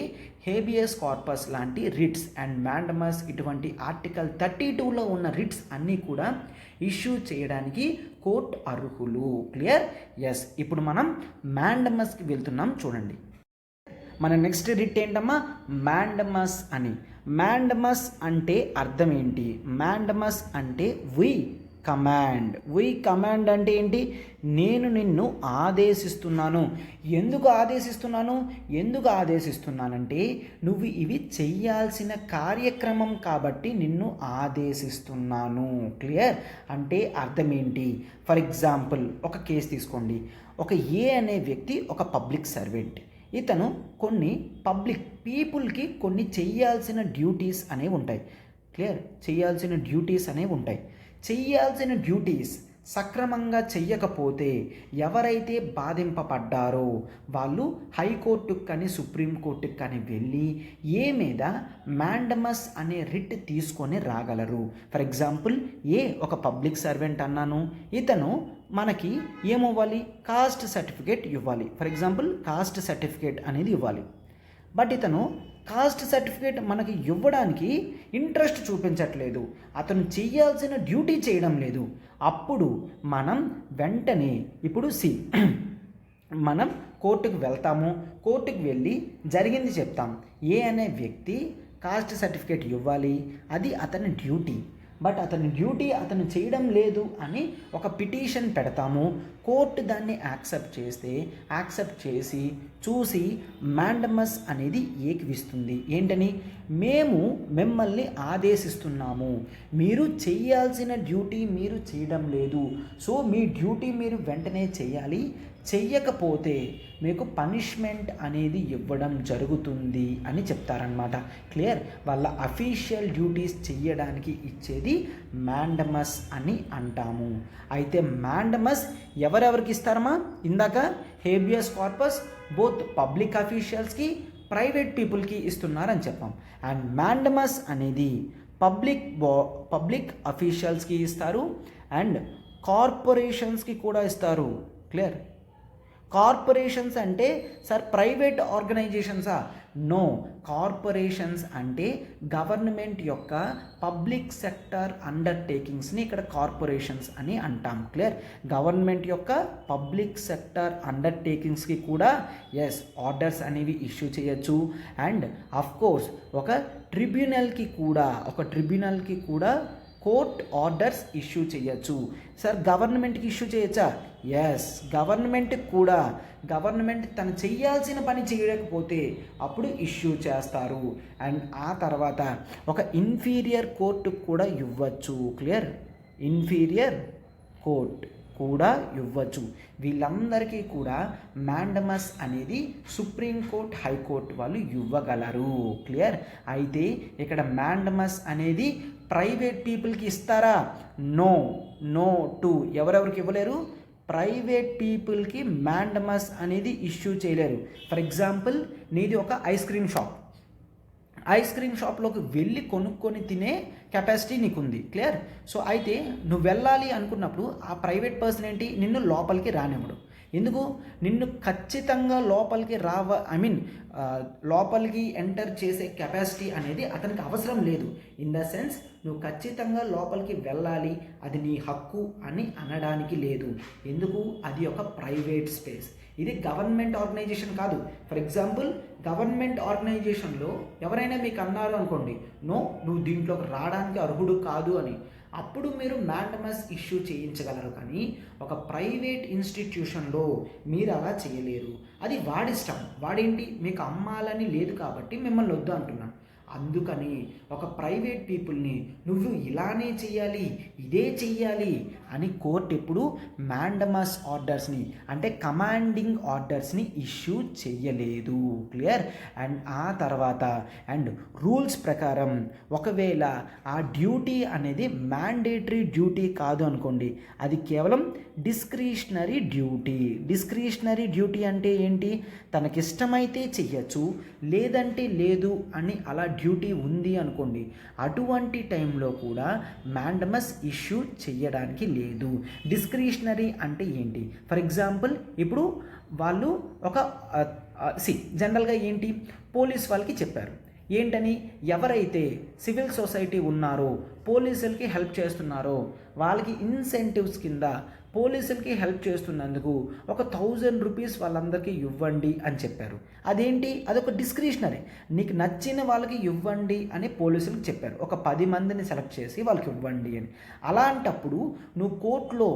హేబియస్ కార్పస్ లాంటి రిట్స్ అండ్ మ్యాండమస్ ఇటువంటి ఆర్టికల్ 32లో ఉన్న రిట్స్ అన్నీ కూడా ఇష్యూ చేయడానికి కోర్టు అర్హులు. క్లియర్? ఎస్. ఇప్పుడు మనం మ్యాండమస్కి వెళ్తున్నాం. చూడండి, మన నెక్స్ట్ రిట్ ఏంటమ్మా? మ్యాండమస్ అని. మ్యాండమస్ అంటే అర్థం ఏంటి? మ్యాండమస్ అంటే వి కమాండ్. వి కమాండ్ అంటే ఏంటి? నేను నిన్ను ఆదేశిస్తున్నాను. ఎందుకు ఆదేశిస్తున్నాను? ఎందుకు ఆదేశిస్తున్నానంటే నువ్వు ఇవి చెయ్యాల్సిన కార్యక్రమం కాబట్టి నిన్ను ఆదేశిస్తున్నాను. క్లియర్? అంటే అర్థం ఏంటి? ఫర్ ఎగ్జాంపుల్ ఒక కేసు తీసుకోండి. ఒక ఏ అనే వ్యక్తి ఒక పబ్లిక్ సర్వెంట్. ఇతను కొన్ని పబ్లిక్ పీపుల్కి కొన్ని చెయ్యాల్సిన డ్యూటీస్ అనేవి ఉంటాయి. క్లియర్? చెయ్యాల్సిన డ్యూటీస్ అనేవి ఉంటాయి. చెయ్యాల్సిన డ్యూటీస్ సక్రమంగా చెయ్యకపోతే ఎవరైతే బాధింపబడ్డారో వాళ్ళు హైకోర్టుకు కానీ సుప్రీంకోర్టుకు కానీ వెళ్ళి ఏ మీద మ్యాండమస్ అనే రిట్ తీసుకొని రాగలరు. ఫర్ ఎగ్జాంపుల్ ఒక పబ్లిక్ సర్వెంట్ అన్నాను. ఇతను మనకి ఏమివ్వాలి? కాస్ట్ సర్టిఫికేట్ ఇవ్వాలి. ఫర్ ఎగ్జాంపుల్ కాస్ట్ సర్టిఫికేట్ అనేది ఇవ్వాలి. బట్ ఇతను కాస్ట్ సర్టిఫికేట్ మనకి ఇవ్వడానికి ఇంట్రెస్ట్ చూపించట్లేదు, అతను చేయాల్సిన డ్యూటీ చేయడం లేదు. అప్పుడు మనం వెంటనే ఇప్పుడు మనం కోర్టుకు వెళ్తాము. కోర్టుకు వెళ్ళి జరిగింది చెప్తాం. అనే వ్యక్తి కాస్ట్ సర్టిఫికేట్ ఇవ్వాలి, అది అతని డ్యూటీ. బట్ అతని డ్యూటీ అతను చేయడం లేదు అని ఒక పిటిషన్ పెడతాము. కోర్టు దాన్ని యాక్సెప్ట్ చేసి చూసి మ్యాండమస్ అనేది ఏకివిస్తుంది. ఏంటని? మేము మిమ్మల్ని ఆదేశిస్తున్నాము, మీరు చేయాల్సిన డ్యూటీ మీరు చేయడం లేదు, సో మీ డ్యూటీ మీరు వెంటనే చేయాలి, చెయ్యకపోతే మీకు పనిష్మెంట్ అనేది ఇవ్వడం జరుగుతుంది అని చెప్తారనమాట. క్లియర్? వాళ్ళ అఫీషియల్ డ్యూటీస్ చెయ్యడానికి ఇచ్చేది మ్యాండమస్ అని అంటాము. అయితే మ్యాండమస్ ఎవరెవరికి ఇస్తారమ్మా? ఇందాక హేబియస్ కార్పస్ బోత్ పబ్లిక్ అఫీషియల్స్కి ప్రైవేట్ పీపుల్కి ఇస్తున్నారని చెప్పాం. అండ్ మ్యాండమస్ అనేది పబ్లిక్ అఫీషియల్స్కి ఇస్తారు అండ్ కార్పొరేషన్స్కి కూడా ఇస్తారు. క్లియర్? కార్పొరేషన్స్ అంటే సార్ ప్రైవేట్ ఆర్గనైజేషన్సా? నో, కార్పొరేషన్స్ అంటే గవర్నమెంట్ యొక్క పబ్లిక్ సెక్టర్ అండర్టేకింగ్స్ని ఇక్కడ కార్పొరేషన్స్ అని అంటాం. క్లియర్? గవర్నమెంట్ యొక్క పబ్లిక్ సెక్టర్ అండర్టేకింగ్స్కి కూడా ఆర్డర్స్ అనేవి ఇష్యూ చేయొచ్చు. అండ్ అఫ్కోర్స్ ఒక ట్రిబ్యునల్కి కూడా కోర్ట్ ఆర్డర్స్ ఇష్యూ చేయొచ్చు. సార్ గవర్నమెంట్కి ఇష్యూ చేయొచ్చా? గవర్నమెంట్ తను చేయాల్సిన పని చేయలేకపోతే అప్పుడు ఇష్యూ చేస్తారు. అండ్ ఆ తర్వాత ఒక ఇన్ఫీరియర్ కోర్టుకు కూడా ఇవ్వచ్చు. క్లియర్? ఇన్ఫీరియర్ కోర్ట్ కూడా ఇవ్వచ్చు. వీళ్ళందరికీ కూడా మ్యాండమస్ అనేది సుప్రీంకోర్టు హైకోర్టు వాళ్ళు ఇవ్వగలరు. క్లియర్? అయితే ఇక్కడ మ్యాండమస్ అనేది ప్రైవేట్ పీపుల్కి ఇస్తారా? నో టు ఎవరెవరికి ఇవ్వలేరు? ప్రైవేట్ పీపుల్కి మ్యాండమస్ అనేది ఇష్యూ చేయలేరు. ఫర్ ఎగ్జాంపుల్ నీది ఒక ఐస్ క్రీమ్ షాప్లోకి వెళ్ళి కొనుక్కొని తినే కెపాసిటీ నీకుంది. క్లియర్? సో అయితే నువ్వు వెళ్ళాలి అనుకున్నప్పుడు ఆ ప్రైవేట్ పర్సన్ ఏంటి? నిన్ను లోపలికి రానివ్వడు. ఎందుకు? నిన్ను ఖచ్చితంగా లోపలికి ఎంటర్ చేసే కెపాసిటీ అనేది అతనికి అవసరం లేదు. ఇన్ ద సెన్స్ నువ్వు ఖచ్చితంగా లోపలికి వెళ్ళాలి, అది నీ హక్కు అని అనడానికి లేదు. ఎందుకు? అది ఒక ప్రైవేట్ స్పేస్. ఇది గవర్నమెంట్ ఆర్గనైజేషన్ కాదు. ఫర్ ఎగ్జాంపుల్ గవర్నమెంట్ ఆర్గనైజేషన్లో ఎవరైనా మీకు అన్నారు అనుకోండి, నువ్వు దీంట్లోకి రావడానికి అర్హుడు కాదు అని, అప్పుడు మీరు మ్యాండమస్ ఇష్యూ చేయించగలరు. కానీ ఒక ప్రైవేట్ ఇన్స్టిట్యూషన్లో మీరు అలా చేయలేరు. అది వాడిష్టం. వాడేంటి మీకు అమ్మాలని లేదు కాబట్టి మిమ్మల్ని వద్దు అంటున్నాను. అందుకని ఒక ప్రైవేట్ పీపుల్ని నువ్వు ఇలానే చెయ్యాలి, ఇదే చెయ్యాలి అని కోర్టు ఎప్పుడు మ్యాండమస్ ఆర్డర్స్ని అంటే కమాండింగ్ ఆర్డర్స్ని ఇష్యూ చెయ్యలేదు. క్లియర్. అండ్ ఆ తర్వాత అండ్ రూల్స్ ప్రకారం ఒకవేళ ఆ డ్యూటీ అనేది మ్యాండేటరీ డ్యూటీ కాదు అనుకోండి, అది కేవలం డిస్క్రిషనరీ డ్యూటీ. డిస్క్రిషనరీ డ్యూటీ అంటే ఏంటి? తనకిష్టమైతే చెయ్యొచ్చు, లేదంటే లేదు అని అలా డ్యూటీ ఉంది అనుకోండి, అటువంటి టైంలో కూడా మ్యాండమస్ ఇష్యూ చెయ్యడానికి లేదు. డిస్క్రిషనరీ అంటే ఏంటి? ఫర్ ఎగ్జాంపుల్ ఇప్పుడు వాళ్ళు ఒక జనరల్గా ఏంటి, పోలీస్ వాళ్ళకి చెప్పారు ఏంటని, ఎవరైతే సివిల్ సొసైటీ ఉన్నారో పోలీసులకి హెల్ప్ చేస్తున్నారో వాళ్ళకి ఇన్సెంటివ్స్ కింద పోలీసులకి హెల్ప్ చేస్తున్నందుకు ఒక 1000 రూపీస్ వాళ్ళందరికీ ఇవ్వండి అని చెప్పారు. అదేంటి? అదొక డిస్క్రిషనరీ. నీకు నచ్చిన వాళ్ళకి ఇవ్వండి అని పోలీసులకు చెప్పారు. ఒక 10 మందిని సెలెక్ట్ చేసి వాళ్ళకి ఇవ్వండి అని. అలాంటప్పుడు నువ్వు కోర్టులో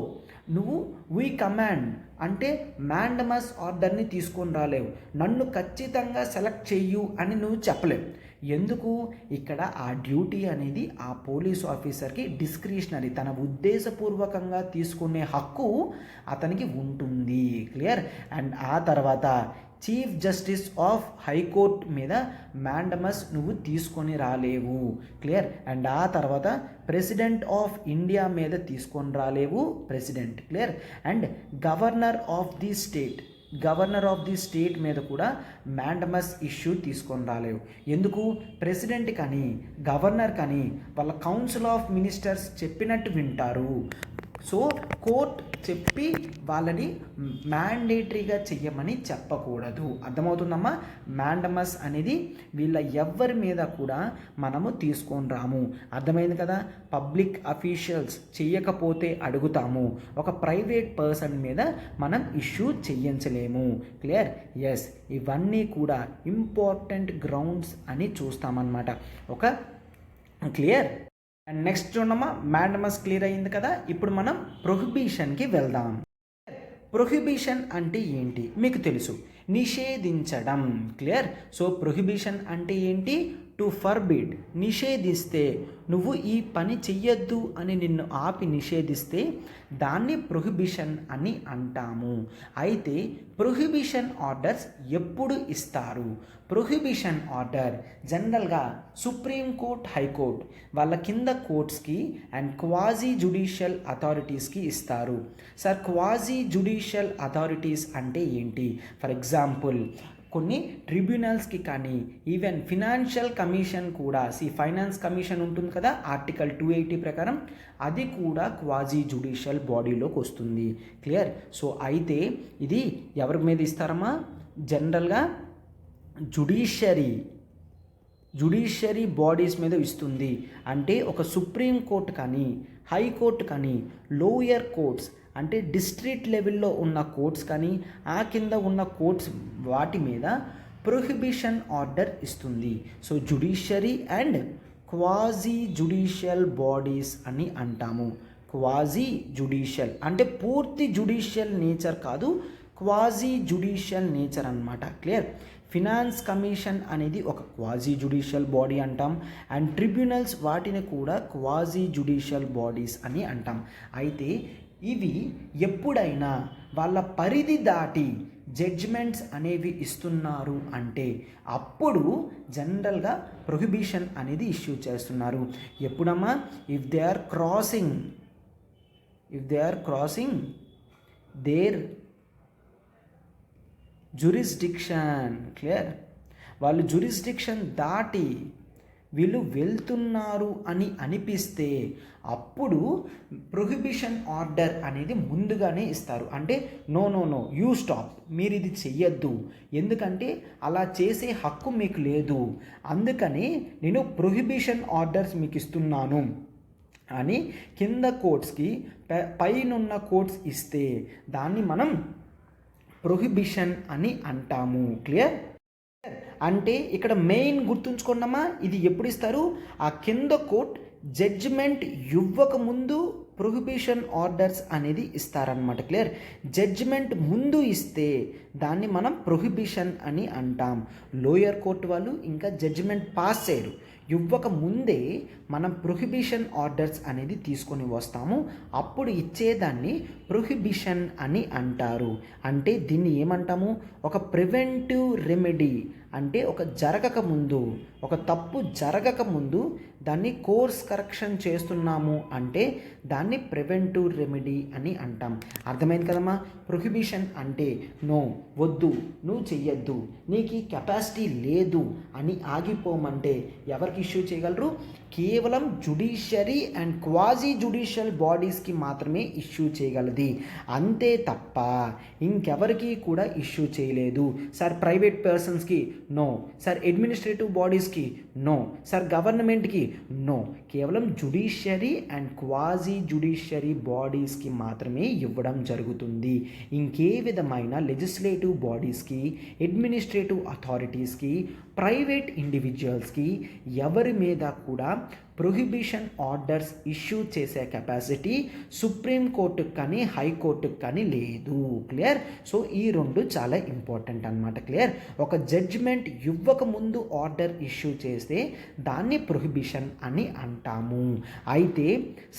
వీ కమాండ్ అంటే మ్యాండమస్ ఆర్డర్ని తీసుకొని రాలేవు. నన్ను ఖచ్చితంగా సెలెక్ట్ చెయ్యు అని నువ్వు చెప్పలేవు. ఎందుకు? ఇక్కడ ఆ డ్యూటీ అనేది ఆ పోలీస్ ఆఫీసర్కి డిస్క్రిషనరీ, తన ఉద్దేశపూర్వకంగా తీసుకునే హక్కు అతనికి ఉంటుంది. క్లియర్. అండ్ ఆ తర్వాత చీఫ్ జస్టిస్ ఆఫ్ హైకోర్ట్ మీద మ్యాండమస్ నువ్వు తీసుకొని రాలేవు. క్లియర్. అండ్ ఆ తర్వాత ప్రెసిడెంట్ ఆఫ్ ఇండియా మీద తీసుకొని రాలేవు. President. Clear. And governor of the state మీద కూడా మ్యాండమస్ ఇష్యూ తీసుకొని రాలేవు. ఎందుకు? ప్రెసిడెంట్ కానీ గవర్నర్ కానీ వాళ్ళ కౌన్సిల్ ఆఫ్ మినిస్టర్స్ చెప్పినట్టు వింటారు. సో కోర్ట్ చెప్పి వాళ్ళని మ్యాండేటరీగా చెయ్యమని చెప్పకూడదు. అర్థమవుతుందమ్మా? మ్యాండమస్ అనేది వీళ్ళ ఎవ్వరి మీద కూడా మనము తీసుకొని రాము. అర్థమైంది కదా? పబ్లిక్ అఫీషియల్స్ చెయ్యకపోతే అడుగుతాము, ఒక ప్రైవేట్ పర్సన్ మీద మనం ఇష్యూ చెయ్యించలేము. క్లియర్. ఎస్, ఇవన్నీ కూడా ఇంపార్టెంట్ గ్రౌండ్స్ అని చూస్తామన్నమాట. ఒక క్లియర్. అండ్ నెక్స్ట్ చూడమ్మా, మ్యాండమస్ క్లియర్ అయింది కదా. ఇప్పుడు మనం ప్రొహిబిషన్కి వెళ్దాం. ప్రొహిబిషన్ అంటే ఏంటి మీకు తెలుసు, నిషేధించడం. క్లియర్. సో ప్రొహిబిషన్ అంటే ఏంటి? టు ఫర్బిడ్, నిషేధిస్తే, నువ్వు ఈ పని చెయ్యొద్దు అని నిన్ను ఆపి నిషేధిస్తే దాన్ని ప్రొహిబిషన్ అని అంటాము. అయితే ప్రొహిబిషన్ ఆర్డర్స్ ఎప్పుడు ఇస్తారు? ప్రొహిబిషన్ ఆర్డర్ జనరల్గా సుప్రీంకోర్ట్, హైకోర్ట్ వాళ్ళ కింద కోర్ట్స్కి అండ్ క్వాజీ జ్యుడిషియల్ అథారిటీస్కి ఇస్తారు. సార్ క్వాజీ జ్యుడిషియల్ అథారిటీస్ అంటే ఏంటి? ఫర్ ఎగ్జాంపుల్ కొన్ని ట్రిబ్యునల్స్కి కానీ ఈవెన్ ఫినాన్షియల్ కమిషన్ కూడా, ఫైనాన్స్ కమిషన్ ఉంటుంది కదా ఆర్టికల్ 280 ప్రకారం, అది కూడా క్వాజీ జ్యుడిషియల్ బాడీలోకి వస్తుంది. క్లియర్. సో అయితే ఇది ఎవరి మీద ఇస్తారమ్మా? జనరల్గా జ్యుడిషియరీ బాడీస్ మీద ఇస్తుంది. అంటే ఒక సుప్రీం కోర్ట్ కానీ హైకోర్టు కానీ లోయర్ కోర్ట్స్ అంటే డిస్ట్రిక్ట్ లెవెల్లో ఉన్న కోర్ట్స్ కానీ ఆ కింద ఉన్న కోర్ట్స్ వాటి మీద ప్రొహిబిషన్ ఆర్డర్ ఇస్తుంది. So judiciary and quasi judicial bodies అని అంటాము. క్వాజీ జ్యుడిషియల్ అంటే పూర్తి జ్యుడిషియల్ నేచర్ కాదు, క్వాజీ జ్యుడిషియల్ నేచర్ అన్నమాట. క్లియర్. ఫినాన్స్ కమిషన్ అనేది ఒక క్వాజీ జ్యుడిషియల్ బాడీ అంటాం. అండ్ ట్రిబ్యునల్స్ వాటిని కూడా క్వాజీ జ్యుడిషియల్ బాడీస్ అని అంటాం. అయితే ఇవి ఎప్పుడైనా వాళ్ళ పరిధి దాటి జడ్జ్మెంట్స్ అనేవి ఇస్తున్నారు అంటే అప్పుడు జనరల్గా ప్రొహిబిషన్ అనేది ఇష్యూ చేస్తున్నారు. ఎప్పుడమ్మా? If they are crossing their jurisdiction. Clear. వాళ్ళు జ్యూరిస్డిక్షన్ దాటి వీళ్ళు వెళ్తున్నారు అని అనిపిస్తే అప్పుడు ప్రొహిబిషన్ ఆర్డర్ అనేది ముందుగానే ఇస్తారు. అంటే నో యూ స్టాప్, మీరు ఇది చెయ్యొద్దు, ఎందుకంటే అలా చేసే హక్కు మీకు లేదు, అందుకని నేను ప్రొహిబిషన్ ఆర్డర్స్ మీకు ఇస్తున్నాను అని కింద కోర్ట్స్కి పైనున్న కోర్ట్స్ ఇస్తే దాన్ని మనం ప్రొహిబిషన్ అని అంటాము. క్లియర్. అంటే ఇక్కడ మెయిన్ గుర్తుంచుకోండమ్మా, ఇది ఎప్పుడు ఇస్తారు? ఆ కింద కోర్ట్ జడ్జిమెంట్ ఇవ్వక ముందు ప్రొహిబిషన్ ఆర్డర్స్ అనేది ఇస్తారనమాట. క్లియర్? జడ్జిమెంట్ ముందు ఇస్తే దాన్ని మనం ప్రొహిబిషన్ అని అంటాం. లోయర్ కోర్టు వాళ్ళు ఇంకా జడ్జిమెంట్ పాస్ చేయరు, ఇవ్వక ముందే మనం ప్రొహిబిషన్ ఆర్డర్స్ అనేది తీసుకొని వస్తాము. అప్పుడు ఇచ్చేదాన్ని ప్రొహిబిషన్ అని అంటారు. అంటే దీన్ని ఏమంటాము? ఒక ప్రివెంటివ్ రెమెడీ. అంటే ఒక తప్పు జరగక ముందు దాన్ని కోర్స్ కరెక్షన్ చేస్తున్నాము అంటే దాన్ని ప్రివెంటివ్ రెమెడీ అని అంటాం. అర్థమైంది కదమ్మా? ప్రొహిబిషన్ అంటే నో, వద్దు, నువ్వు చెయ్యొద్దు, నీకు కెపాసిటీ లేదు అని ఆగిపోమంటే ఎవరికి ఇష్యూ చేయగలరు? కేవలం జుడిషియరీ అండ్ క్వాజీ జుడిషియల్ బాడీస్కి మాత్రమే ఇష్యూ చేయగలది. అంతే తప్ప ఇంకెవరికి కూడా ఇష్యూ చేయలేదు. సార్ ప్రైవేట్ పర్సన్స్కి నో, సార్ అడ్మినిస్ట్రేటివ్ బాడీస్కి నో, సార్ గవర్నమెంట్కి నో. కేవలం జుడిషియరీ అండ్ క్వాజీ జుడిషియరీ బాడీస్కి మాత్రమే ఇవ్వడం జరుగుతుంది. ఇంకే విధమైన లెజిస్లేటివ్ బాడీస్కి, అడ్మినిస్ట్రేటివ్ అథారిటీస్కి, ప్రైవేట్ ఇండివిజువల్స్కి ఎవరి మీద కూడా ప్రొహిబిషన్ ఆర్డర్స్ ఇష్యూ చేసే కెపాసిటీ సుప్రీంకోర్టుకు కానీ హైకోర్టుకు కానీ లేదు. క్లియర్? సో ఈ రెండు చాలా ఇంపార్టెంట్ అన్నమాట. క్లియర్? ఒక జడ్జిమెంట్ ఇవ్వక ముందు ఆర్డర్ ఇష్యూ చేస్తే దాన్ని ప్రొహిబిషన్ అని అంటాము. అయితే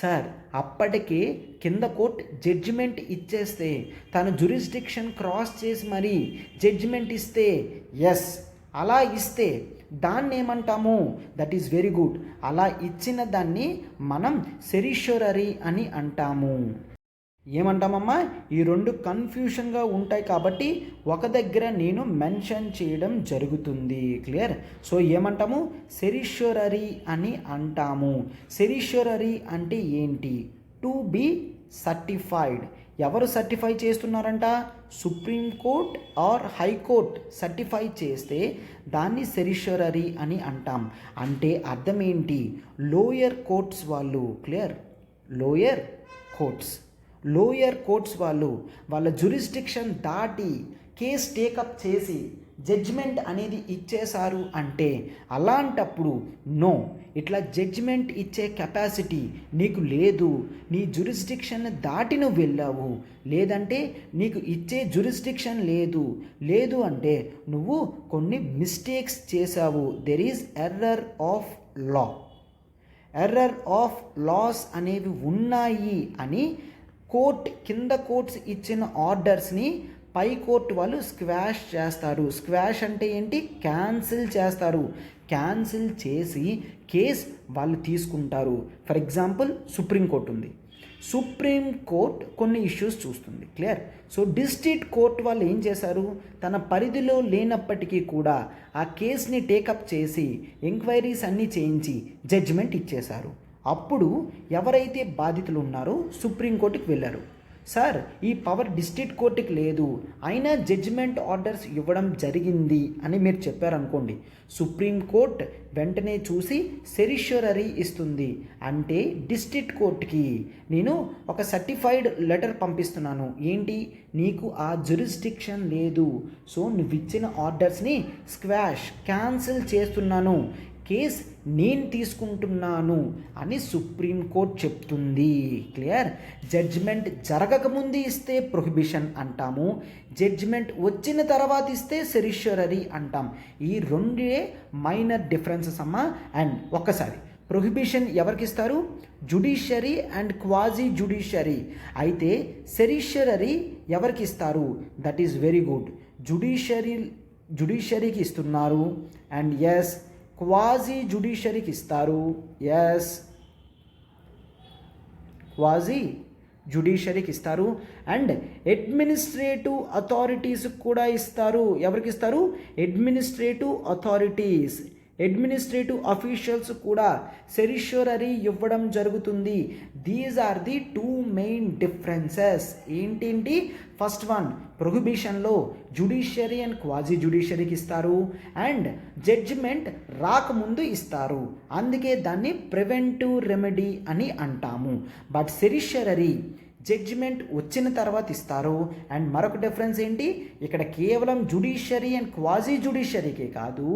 సార్ అప్పటికే కింద కోర్టు జడ్జిమెంట్ ఇచ్చేస్తే తన జ్యూరిస్డిక్షన్ క్రాస్ చేసి మరీ జడ్జిమెంట్ ఇస్తే, ఎస్ అలా ఇస్తే దాన్ని ఏమంటాము? That is very good. అలా ఇచ్చిన దాన్ని మనం సెరిష్యూరరీ అని అంటాము. ఏమంటామమ్మా? ఈ రెండు కన్ఫ్యూషన్గా ఉంటాయి కాబట్టి ఒక దగ్గర నేను మెన్షన్ చేయడం జరుగుతుంది. క్లియర్? సో ఏమంటాము? సెరిష్యూరరీ అని అంటాము. సెరిష్యూరరీ అంటే ఏంటి? To be certified. ఎవరు సర్టిఫై చేస్తున్నారంట? సుప్రీంకోర్ట్ ఆర్ హైకోర్ట్ సర్టిఫై చేస్తే దాన్ని సెరిష్యూరరీ అని అంటాం. అంటే అర్థం ఏంటి? లోయర్ కోర్ట్స్ వాళ్ళు, క్లియర్, లోయర్ కోర్ట్స్ వాళ్ళు వాళ్ళ జ్యూరిస్డిక్షన్ దాటి కేస్ టేకప్ చేసి జడ్జిమెంట్ అనేది ఇచ్చేశారు అంటే అలాంటప్పుడు నో, ఇట్లా జడ్జిమెంట్ ఇచ్చే కెపాసిటీ నీకు లేదు, నీ జ్యూరిస్డిక్షన్ దాటి నువ్వు వెళ్ళావు, లేదంటే నీకు ఇచ్చే జ్యూరిస్డిక్షన్ లేదు అంటే నువ్వు కొన్ని మిస్టేక్స్ చేశావు. There is error of laws అనేవి ఉన్నాయి అని కింద కోర్ట్స్ ఇచ్చిన ఆర్డర్స్ని పై కోర్టు వాళ్ళు స్క్వాష్ చేస్తారు. స్క్వాష్ అంటే ఏంటి? క్యాన్సిల్ చేస్తారు. క్యాన్సిల్ చేసి కేస్ వాళ్ళు తీసుకుంటారు. ఫర్ ఎగ్జాంపుల్ సుప్రీంకోర్టు ఉంది. సుప్రీంకోర్టు కొన్ని ఇష్యూస్ చూస్తుంది. క్లియర్? సో డిస్ట్రిక్ట్ కోర్టు వాళ్ళు ఏం చేశారు? తన పరిధిలో లేనప్పటికీ కూడా ఆ కేసుని టేకప్ చేసి ఎంక్వైరీస్ అన్నీ చేయించి జడ్జిమెంట్ ఇచ్చేశారు. అప్పుడు ఎవరైతే బాధితులు ఉన్నారో సుప్రీంకోర్టుకి వెళ్ళారు. సార్ ఈ పవర్ డిస్ట్రిక్ట్ కోర్టుకి లేదు, అయినా జడ్జిమెంట్ ఆర్డర్స్ ఇవ్వడం జరిగింది అని మీరు చెప్పారనుకోండి, సుప్రీంకోర్టు వెంటనే చూసి సెరిష్యూరరీ ఇస్తుంది. అంటే డిస్ట్రిక్ట్ కోర్టుకి నేను ఒక సర్టిఫైడ్ లెటర్ పంపిస్తున్నాను. ఏంటి? నీకు ఆ జ్యూరిస్డిక్షన్ లేదు, సో నువ్వు ఇచ్చిన ఆర్డర్స్ని క్యాన్సిల్ చేస్తున్నాను, కేస్ నేను తీసుకుంటున్నాను అని సుప్రీంకోర్టు చెప్తుంది. క్లియర్? జడ్జిమెంట్ జరగకముందు ఇస్తే ప్రొహిబిషన్ అంటాము, జడ్జిమెంట్ వచ్చిన తర్వాత ఇస్తే సెరిష్యూరరీ అంటాం. ఈ రెండే మైనర్ డిఫరెన్సెస్ అమ్మా. అండ్ ఒక్కసారి ప్రొహిబిషన్ ఎవరికి ఇస్తారు? Judiciary and quasi judiciary. అయితే సెరిష్యూరరీ ఎవరికి ఇస్తారు? That is very good. జుడిషియరీకి ఇస్తున్నారు. అండ్ ఎస్, క్వాజీ జుడిషియరీకి ఇస్తారు. ఎస్, క్వాజీ జుడిషియరీకి ఇస్తారు. అండ్ అడ్మినిస్ట్రేటివ్ అథారిటీస్కి కూడా ఇస్తారు. ఎవరికి ఇస్తారు? అడ్మినిస్ట్రేటివ్ అఫీషియల్స్ కూడా సెరిష్యూరరీ ఇవ్వడం జరుగుతుంది. These are the two main differences. ఏంటి? ఫస్ట్ వన్, ప్రొహిబిషన్లో జుడిషియరీ అండ్ క్వాజీ జుడిషియరీకి ఇస్తారు, అండ్ జడ్జిమెంట్ రాకముందు ఇస్తారు. అందుకే దాన్ని ప్రివెంటివ్ రెమెడీ అని అంటాము. బట్ సెరిష్యూరరీ జడ్జిమెంట్ వచ్చిన తర్వాత ఇస్తారు. అండ్ మరొక డిఫరెన్స్ ఏంటి, ఇక్కడ కేవలం జుడిషియరీ అండ్ క్వాజీ జుడిషియరీకే కాదు,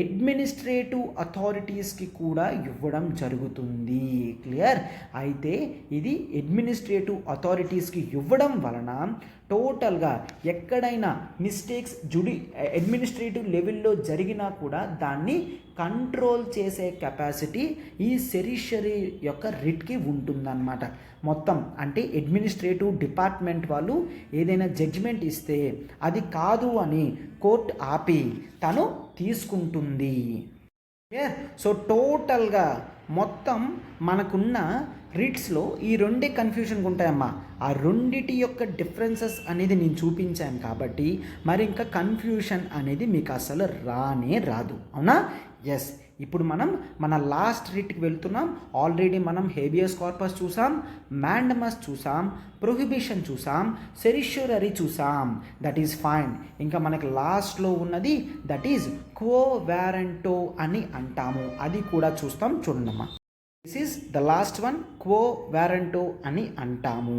అడ్మినిస్ట్రేటివ్ అథారిటీస్కి కూడా ఇవ్వడం జరుగుతుంది. క్లియర్? అయితే ఇది అడ్మినిస్ట్రేటివ్ అథారిటీస్కి ఇవ్వడం వలన టోటల్గా ఎక్కడైనా మిస్టేక్స్ అడ్మినిస్ట్రేటివ్ లెవెల్లో జరిగినా కూడా దాన్ని కంట్రోల్ చేసే కెపాసిటీ ఈ సెరిషరీ యొక్క రిట్కి ఉంటుందన్నమాట. మొత్తం అంటే అడ్మినిస్ట్రేటివ్ డిపార్ట్మెంట్ వాళ్ళు ఏదైనా జడ్జిమెంట్ ఇస్తే అది కాదు అని కోర్టు ఆపి తను తీసుకుంటుంది. సో టోటల్గా మొత్తం మనకున్న రిట్స్లో ఈ రెండే కన్ఫ్యూజన్గా ఉంటాయమ్మా. ఆ రెండిటి యొక్క డిఫరెన్సెస్ అనేది నేను చూపించాను కాబట్టి మరి ఇంకా కన్ఫ్యూషన్ అనేది మీకు అసలు రానే రాదు. అవునా? ఎస్. ఇప్పుడు మనం మన లాస్ట్ రిట్కి వెళ్తున్నాం. ఆల్రెడీ మనం హేబియస్ కార్పస్ చూసాం, మ్యాండమస్ చూసాం, ప్రొహిబిషన్ చూసాం, సెరిష్యూరరీ చూసాం. That is fine. ఇంకా మనకి లాస్ట్లో ఉన్నది దట్ ఈజ్ క్వో వారెంటో అని అంటాము. అది కూడా చూస్తాం. చూడండమ్మా, this is the last one, quo వారెంటో అని అంటాము.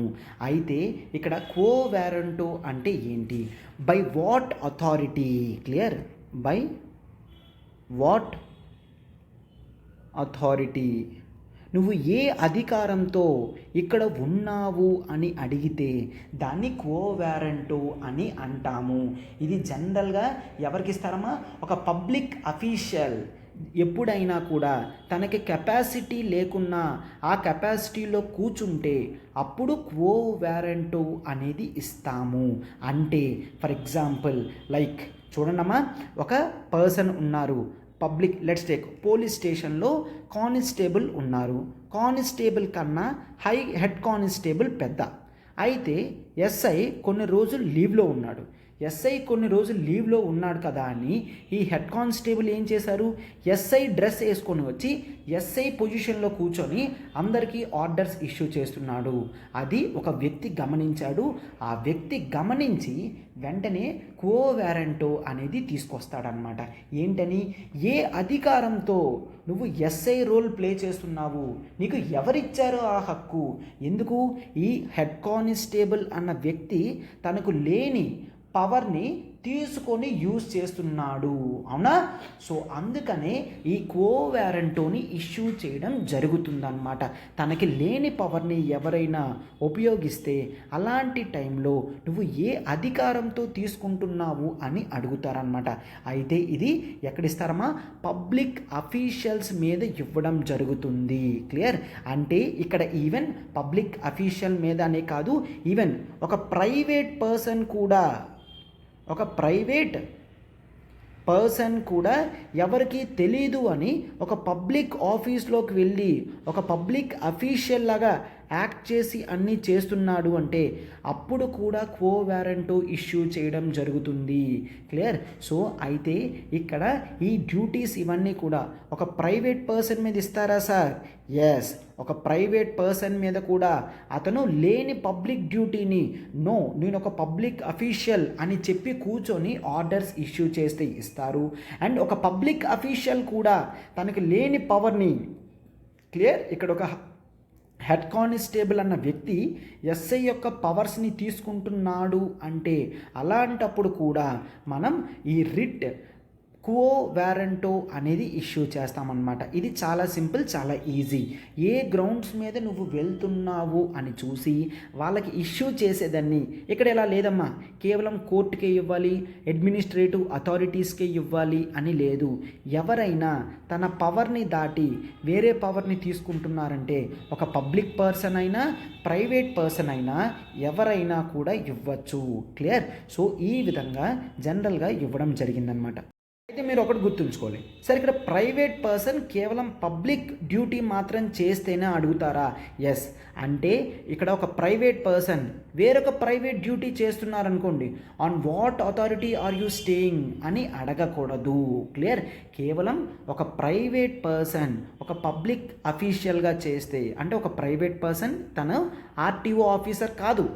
అయితే ఇక్కడ క్వో వారెంటో అంటే ఏంటి? By what authority? Clear? By what authority? నువ్వు ఏ అధికారంతో ఇక్కడ ఉన్నావు అని అడిగితే దాన్ని క్వో వారెంటో అని అంటాము. ఇది జనరల్గా ఎవరికి ఇస్తారమ్మా? ఒక పబ్లిక్ అఫీషియల్ ఎప్పుడైనా కూడా తనకి కెపాసిటీ లేకున్నా ఆ కెపాసిటీలో కూర్చుంటే అప్పుడు క్వో వారెంటో అనేది ఇస్తాము. అంటే ఫర్ ఎగ్జాంపుల్ లైక్ చూడండమ్మా, ఒక పర్సన్ ఉన్నారు, పబ్లిక్, లెట్స్ టేక్ పోలీస్ స్టేషన్లో కానిస్టేబుల్ ఉన్నారు. కానిస్టేబుల్ కన్నా హెడ్ కానిస్టేబుల్ పెద్ద. అయితే ఎస్ఐ కొన్ని రోజులు లీవ్లో ఉన్నాడు. ఎస్ఐ కొన్ని రోజులు లీవ్లో ఉన్నాడు కదా అని ఈ హెడ్ కానిస్టేబుల్ ఏం చేశారు? ఎస్ఐ డ్రెస్ వేసుకొని వచ్చి ఎస్ఐ పొజిషన్లో కూర్చొని అందరికీ ఆర్డర్స్ ఇష్యూ చేస్తున్నాడు. అది ఒక వ్యక్తి గమనించాడు. ఆ వ్యక్తి గమనించి వెంటనే క్వో వారెంటో అనేది తీసుకొస్తాడనమాట. ఏంటని? ఏ అధికారంతో నువ్వు ఎస్ఐ రోల్ ప్లే చేస్తున్నావు? నీకు ఎవరిచ్చారో ఆ హక్కు? ఎందుకు? ఈ హెడ్ కానిస్టేబుల్ అన్న వ్యక్తి తనకు లేని పవర్ని తీసుకొని యూజ్ చేస్తున్నాడు. అవునా? సో అందుకనే ఈ క్వో వారెంటోని ఇష్యూ చేయడం జరుగుతుందన్నమాట. తనకి లేని పవర్ని ఎవరైనా ఉపయోగిస్తే అలాంటి టైంలో నువ్వు ఏ అధికారంతో తీసుకుంటున్నావు అని అడుగుతారనమాట. అయితే ఇది ఎక్కడిస్తారమ్మా? పబ్లిక్ అఫీషియల్స్ మీద ఇవ్వడం జరుగుతుంది. క్లియర్? అంటే ఇక్కడ ఈవెన్ పబ్లిక్ అఫీషియల్ మీదనే కాదు, ఈవెన్ ఒక ప్రైవేట్ పర్సన్ కూడా ఎవరికి తెలీదు అని ఒక పబ్లిక్ ఆఫీస్లోకి వెళ్ళి ఒక పబ్లిక్ అఫీషియల్ లాగా యాక్ట్ చేసి అన్నీ చేస్తున్నాడు అంటే అప్పుడు కూడా క్వో వారెంటో ఇష్యూ చేయడం జరుగుతుంది. క్లియర్? సో అయితే ఇక్కడ ఈ డ్యూటీస్ ఇవన్నీ కూడా ఒక ప్రైవేట్ పర్సన్ మీద ఇస్తారా సార్? ఎస్, ఒక ప్రైవేట్ పర్సన్ మీద కూడా అతను లేని పబ్లిక్ డ్యూటీని నో నేను ఒక పబ్లిక్ అఫీషియల్ అని చెప్పి కూర్చొని ఆర్డర్స్ ఇష్యూ చేస్తే ఇస్తారు. అండ్ ఒక పబ్లిక్ అఫీషియల్ కూడా తనకి లేని పవర్ని, క్లియర్, ఇక్కడ ఒక హెడ్ కానిస్టేబుల్ అన్న వ్యక్తి ఎస్ఐ యొక్క పవర్స్ని తీసుకుంటున్నాడు అంటే అలాంటప్పుడు కూడా మనం ఈ రిట్ క్వో వారెంటో అనేది ఇష్యూ చేస్తామన్నమాట. ఇది చాలా సింపుల్, చాలా ఈజీ. ఏ గ్రౌండ్స్ మీద నువ్వు వెళ్తున్నావు అని చూసి వాళ్ళకి ఇష్యూ చేసేదాన్ని ఇక్కడ ఎలా లేదమ్మా, కేవలం కోర్టుకే ఇవ్వాలి, అడ్మినిస్ట్రేటివ్ అథారిటీస్కే ఇవ్వాలి అని లేదు. ఎవరైనా తన పవర్ని దాటి వేరే పవర్ని తీసుకుంటున్నారంటే ఒక పబ్లిక్ పర్సన్ అయినా ప్రైవేట్ పర్సన్ అయినా ఎవరైనా కూడా ఇవ్వచ్చు. క్లియర్? సో ఈ విధంగా జనరల్గా ఇవ్వడం జరిగిందనమాట. అయితే మీరు ఒకటి గుర్తుంచుకోవాలి సార్, ఇక్కడ ప్రైవేట్ పర్సన్ కేవలం పబ్లిక్ డ్యూటీ మాత్రం చేస్తేనే అడుగుతారా? ఎస్. అంటే ఇక్కడ ఒక ప్రైవేట్ పర్సన్ వేరొక ప్రైవేట్ డ్యూటీ చేస్తున్నారనుకోండి, on what authority are you staying అని అడగకూడదు. క్లియర్? కేవలం ఒక ప్రైవేట్ పర్సన్ ఒక పబ్లిక్ అఫీషియల్గా చేస్తే, అంటే ఒక ప్రైవేట్ పర్సన్ తను ఆర్టీఓ ఆఫీసర్ కాదు,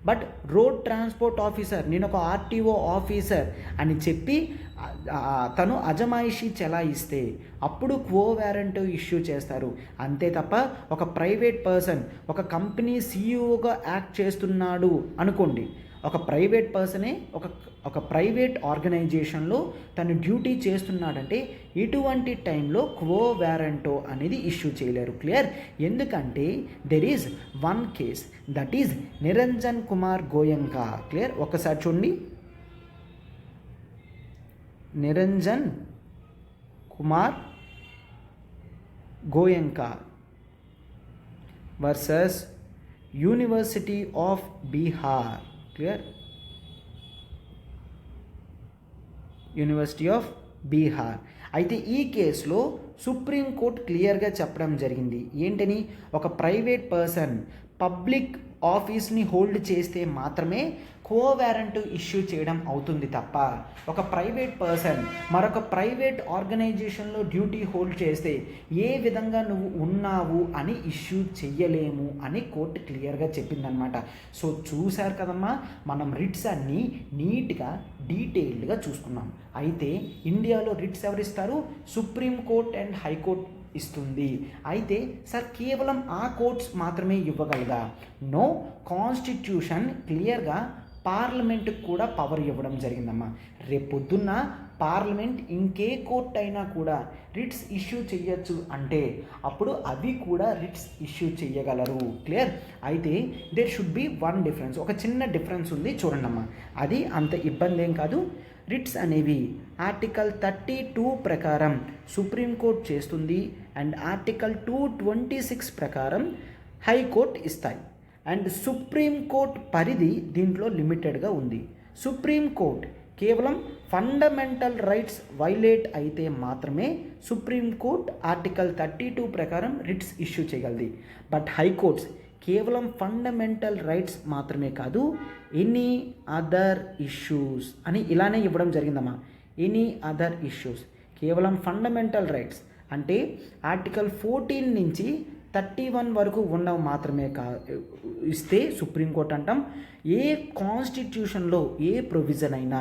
బట్ రోడ్ ట్రాన్స్పోర్ట్ ఆఫీసర్, నేను ఒక ఆర్టీఓ ఆఫీసర్ అని చెప్పి తను అజమాయిషీ చెలాయిస్తే అప్పుడు క్వో వారెంట్ ఇష్యూ చేస్తారు. అంతే తప్ప ఒక ప్రైవేట్ పర్సన్ ఒక కంపెనీ సీఈఓగా యాక్ట్ చేస్తున్నాడు అనుకోండి, ఒక ప్రైవేట్ పర్సనే ఒక ప్రైవేట్ ఆర్గనైజేషన్లో తను డ్యూటీ చేస్తున్నాడంటే ఇటువంటి టైంలో క్వో వారెంటో అనేది ఇష్యూ చేయలేరు. క్లియర్? ఎందుకంటే there is one case, that is Niranjan Kumar Goenka. Clear? ఒకసారి చూడండి, Niranjan Kumar Goenka versus university of Bihar. Clear? University of Bihar. అయితే ఈ కేసులో సుప్రీంకోర్టు క్లియర్గా చెప్పడం జరిగింది. ఏంటని? ఒక ప్రైవేట్ పర్సన్ పబ్లిక్ ఆఫీస్ని హోల్డ్ చేస్తే మాత్రమే కో వారెంట్ ఇష్యూ చేయడం అవుతుంది తప్ప ఒక ప్రైవేట్ పర్సన్ మరొక ప్రైవేట్ ఆర్గనైజేషన్లో డ్యూటీ హోల్డ్ చేస్తే ఏ విధంగా నువ్వు ఉన్నావు అని ఇష్యూ చెయ్యలేము అని కోర్టు క్లియర్గా చెప్పిందనమాట. సో చూశారు కదమ్మా, మనం రిట్స్ అన్నీ నీట్గా డీటెయిల్డ్గా చూసుకున్నాం. అయితే ఇండియాలో రిట్స్ ఎవరిస్తారు? సుప్రీంకోర్టు అండ్ హైకోర్టు ఇస్తుంది. అయితే సార్ కేవలం ఆ కోర్ట్స్ మాత్రమే ఇవ్వగలదా? నో, కాన్స్టిట్యూషన్ క్లియర్గా పార్లమెంట్కి కూడా పవర్ ఇవ్వడం జరిగిందమ్మా. రేపొద్దున్న పార్లమెంట్ ఇంకే కోర్ట్ అయినా కూడా రిట్స్ ఇష్యూ చేయొచ్చు అంటే అప్పుడు అవి కూడా రిట్స్ ఇష్యూ చేయగలరు. క్లియర్? అయితే there should be one difference. ఒక చిన్న డిఫరెన్స్ ఉంది, చూడండమ్మా. అది అంత ఇబ్బంది ఏం కాదు. రిట్స్ అనేవి ఆర్టికల్ 32 ప్రకారం సుప్రీంకోర్టు చేస్తుంది అండ్ ఆర్టికల్ 226 ప్రకారం హైకోర్టు ఇస్తాయి. అండ్ సుప్రీంకోర్టు పరిధి దీంట్లో లిమిటెడ్గా ఉంది. సుప్రీంకోర్టు కేవలం ఫండమెంటల్ రైట్స్ వైలేట్ అయితే మాత్రమే సుప్రీంకోర్టు ఆర్టికల్ 32 ప్రకారం రిట్స్ ఇష్యూ చేయగలది. బట్ హైకోర్ట్స్ కేవలం ఫండమెంటల్ రైట్స్ మాత్రమే కాదు, ఎనీ అదర్ ఇష్యూస్ అని ఇలానే ఇవ్వడం జరిగిందమ్మా. ఎనీ అదర్ ఇష్యూస్, కేవలం ఫండమెంటల్ రైట్స్ అంటే ఆర్టికల్ 14 నుంచి 31 వరకు ఉన్నవి మాత్రమే ఇస్తే సుప్రీంకోర్టు అంటాం. ఏ కాన్స్టిట్యూషన్లో ఏ ప్రొవిజన్ అయినా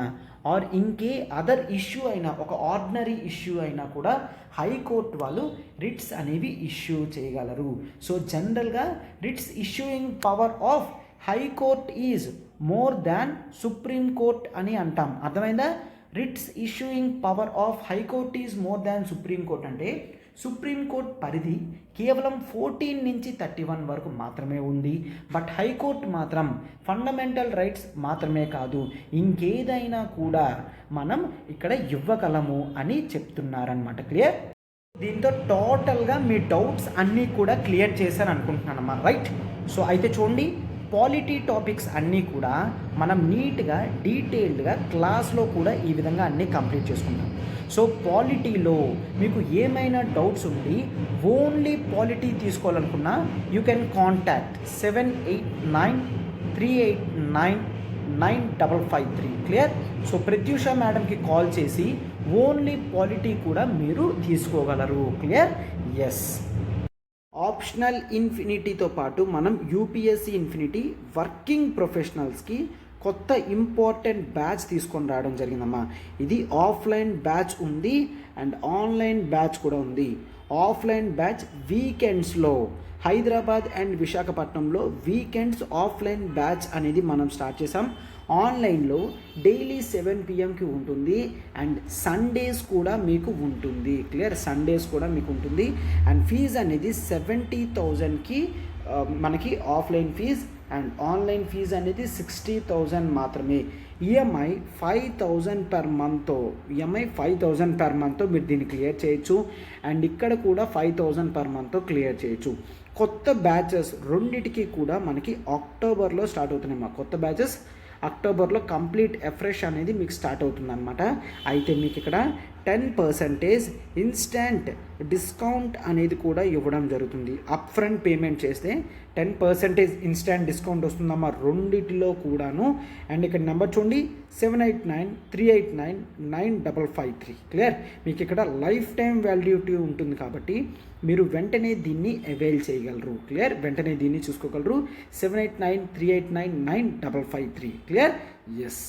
ఆర్ ఇంకే అదర్ ఇష్యూ అయినా, ఒక ఆర్డినరీ ఇష్యూ అయినా కూడా హైకోర్టు వాళ్ళు రిట్స్ అనేవి ఇష్యూ చేయగలరు. సో జనరల్గా writs issuing power of high court is more than Supreme Court అని అంటాం. అర్థమైందా? Writs issuing power of high court is more than Supreme Court అంటే సుప్రీంకోర్టు పరిధి కేవలం 14 నుంచి 31 వరకు మాత్రమే ఉంది. బట్ హైకోర్టు మాత్రం ఫండమెంటల్ రైట్స్ మాత్రమే కాదు, ఇంకేదైనా కూడా మనం ఇక్కడ ఇవ్వగలము అని చెప్తున్నారనమాట. క్లియర్? దీంతో టోటల్గా మీ డౌట్స్ అన్నీ కూడా క్లియర్ చేశాను అనుకుంటున్నానమ్మా. రైట్? సో అయితే చూడండి, పాలిటీ టాపిక్స్ అన్నీ కూడా మనం నీట్గా డీటెయిల్డ్గా క్లాస్లో కూడా ఈ విధంగా అన్నీ కంప్లీట్ చేసుకుంటాం. సో పాలిటీలో మీకు ఏమైనా డౌట్స్ ఉండి ఓన్లీ పాలిటీ తీసుకోవాలనుకున్నా you can contact 7893899553. Clear? So Pratyusha మేడంకి కాల్ చేసి ఓన్లీ పాలిటీ కూడా మీరు తీసుకోగలరు. క్లియర్? ఎస్. ఆప్షనల్ ఇన్ఫినిటీతో పాటు మనం యూపీఎస్సీ ఇన్ఫినిటీ వర్కింగ్ ప్రొఫెషనల్స్కి కొత్త ఇంపార్టెంట్ బ్యాచ్ తీసుకొని రావడం జరిగిందమ్మా. ఇది ఆఫ్లైన్ బ్యాచ్ ఉంది అండ్ ఆన్లైన్ బ్యాచ్ కూడా ఉంది. ఆఫ్లైన్ బ్యాచ్ వీకెండ్స్లో హైదరాబాద్ అండ్ విశాఖపట్నంలో వీకెండ్స్ ఆఫ్లైన్ బ్యాచ్ అనేది మనం స్టార్ట్ చేసాం. ఆన్లైన్లో డైలీ 7 PM ఉంటుంది అండ్ సండేస్ కూడా మీకు ఉంటుంది. క్లియర్? సండేస్ కూడా మీకు ఉంటుంది. అండ్ ఫీజు అనేది 70,000కి మనకి offline fee and online fee అనేది 60,000 మాత్రమే. ఈఎంఐ 5,000 పర్ మంత్తో మీరు దీన్ని క్లియర్ చేయొచ్చు. అండ్ ఇక్కడ కూడా 5,000 పర్ మంత్తో క్లియర్ చేయొచ్చు. కొత్త బ్యాచెస్ రెండిటికి కూడా మనకి అక్టోబర్లో స్టార్ట్ అవుతున్నాయి. మా కొత్త బ్యాచెస్ అక్టోబర్లో కంప్లీట్ ఎఫ్రెష్ అనేది మీకు స్టార్ట్ అవుతుంది అనమాట. అయితే మీకు ఇక్కడ 10% ఇన్స్టంట్ డిస్కౌంట్ అనేది కూడా ఇవ్వడం జరుగుతుంది. అప్ ఫ్రంట్ పేమెంట్ చేస్తే 10% ఇన్స్టంట్ డిస్కౌంట్ వస్తుందమ్మా రెండిటిలో కూడాను. అండ్ ఇక్కడ నెంబర్ చూడండి 7893899553. క్లియర్? మీకు ఇక్కడ లైఫ్ టైం వ్యాలిడిటీ ఉంటుంది కాబట్టి మీరు వెంటనే దీన్ని అవైల్ చేయగలరు. క్లియర్? వెంటనే దీన్ని చూసుకోగలరు. 7893899553. క్లియర్? ఎస్.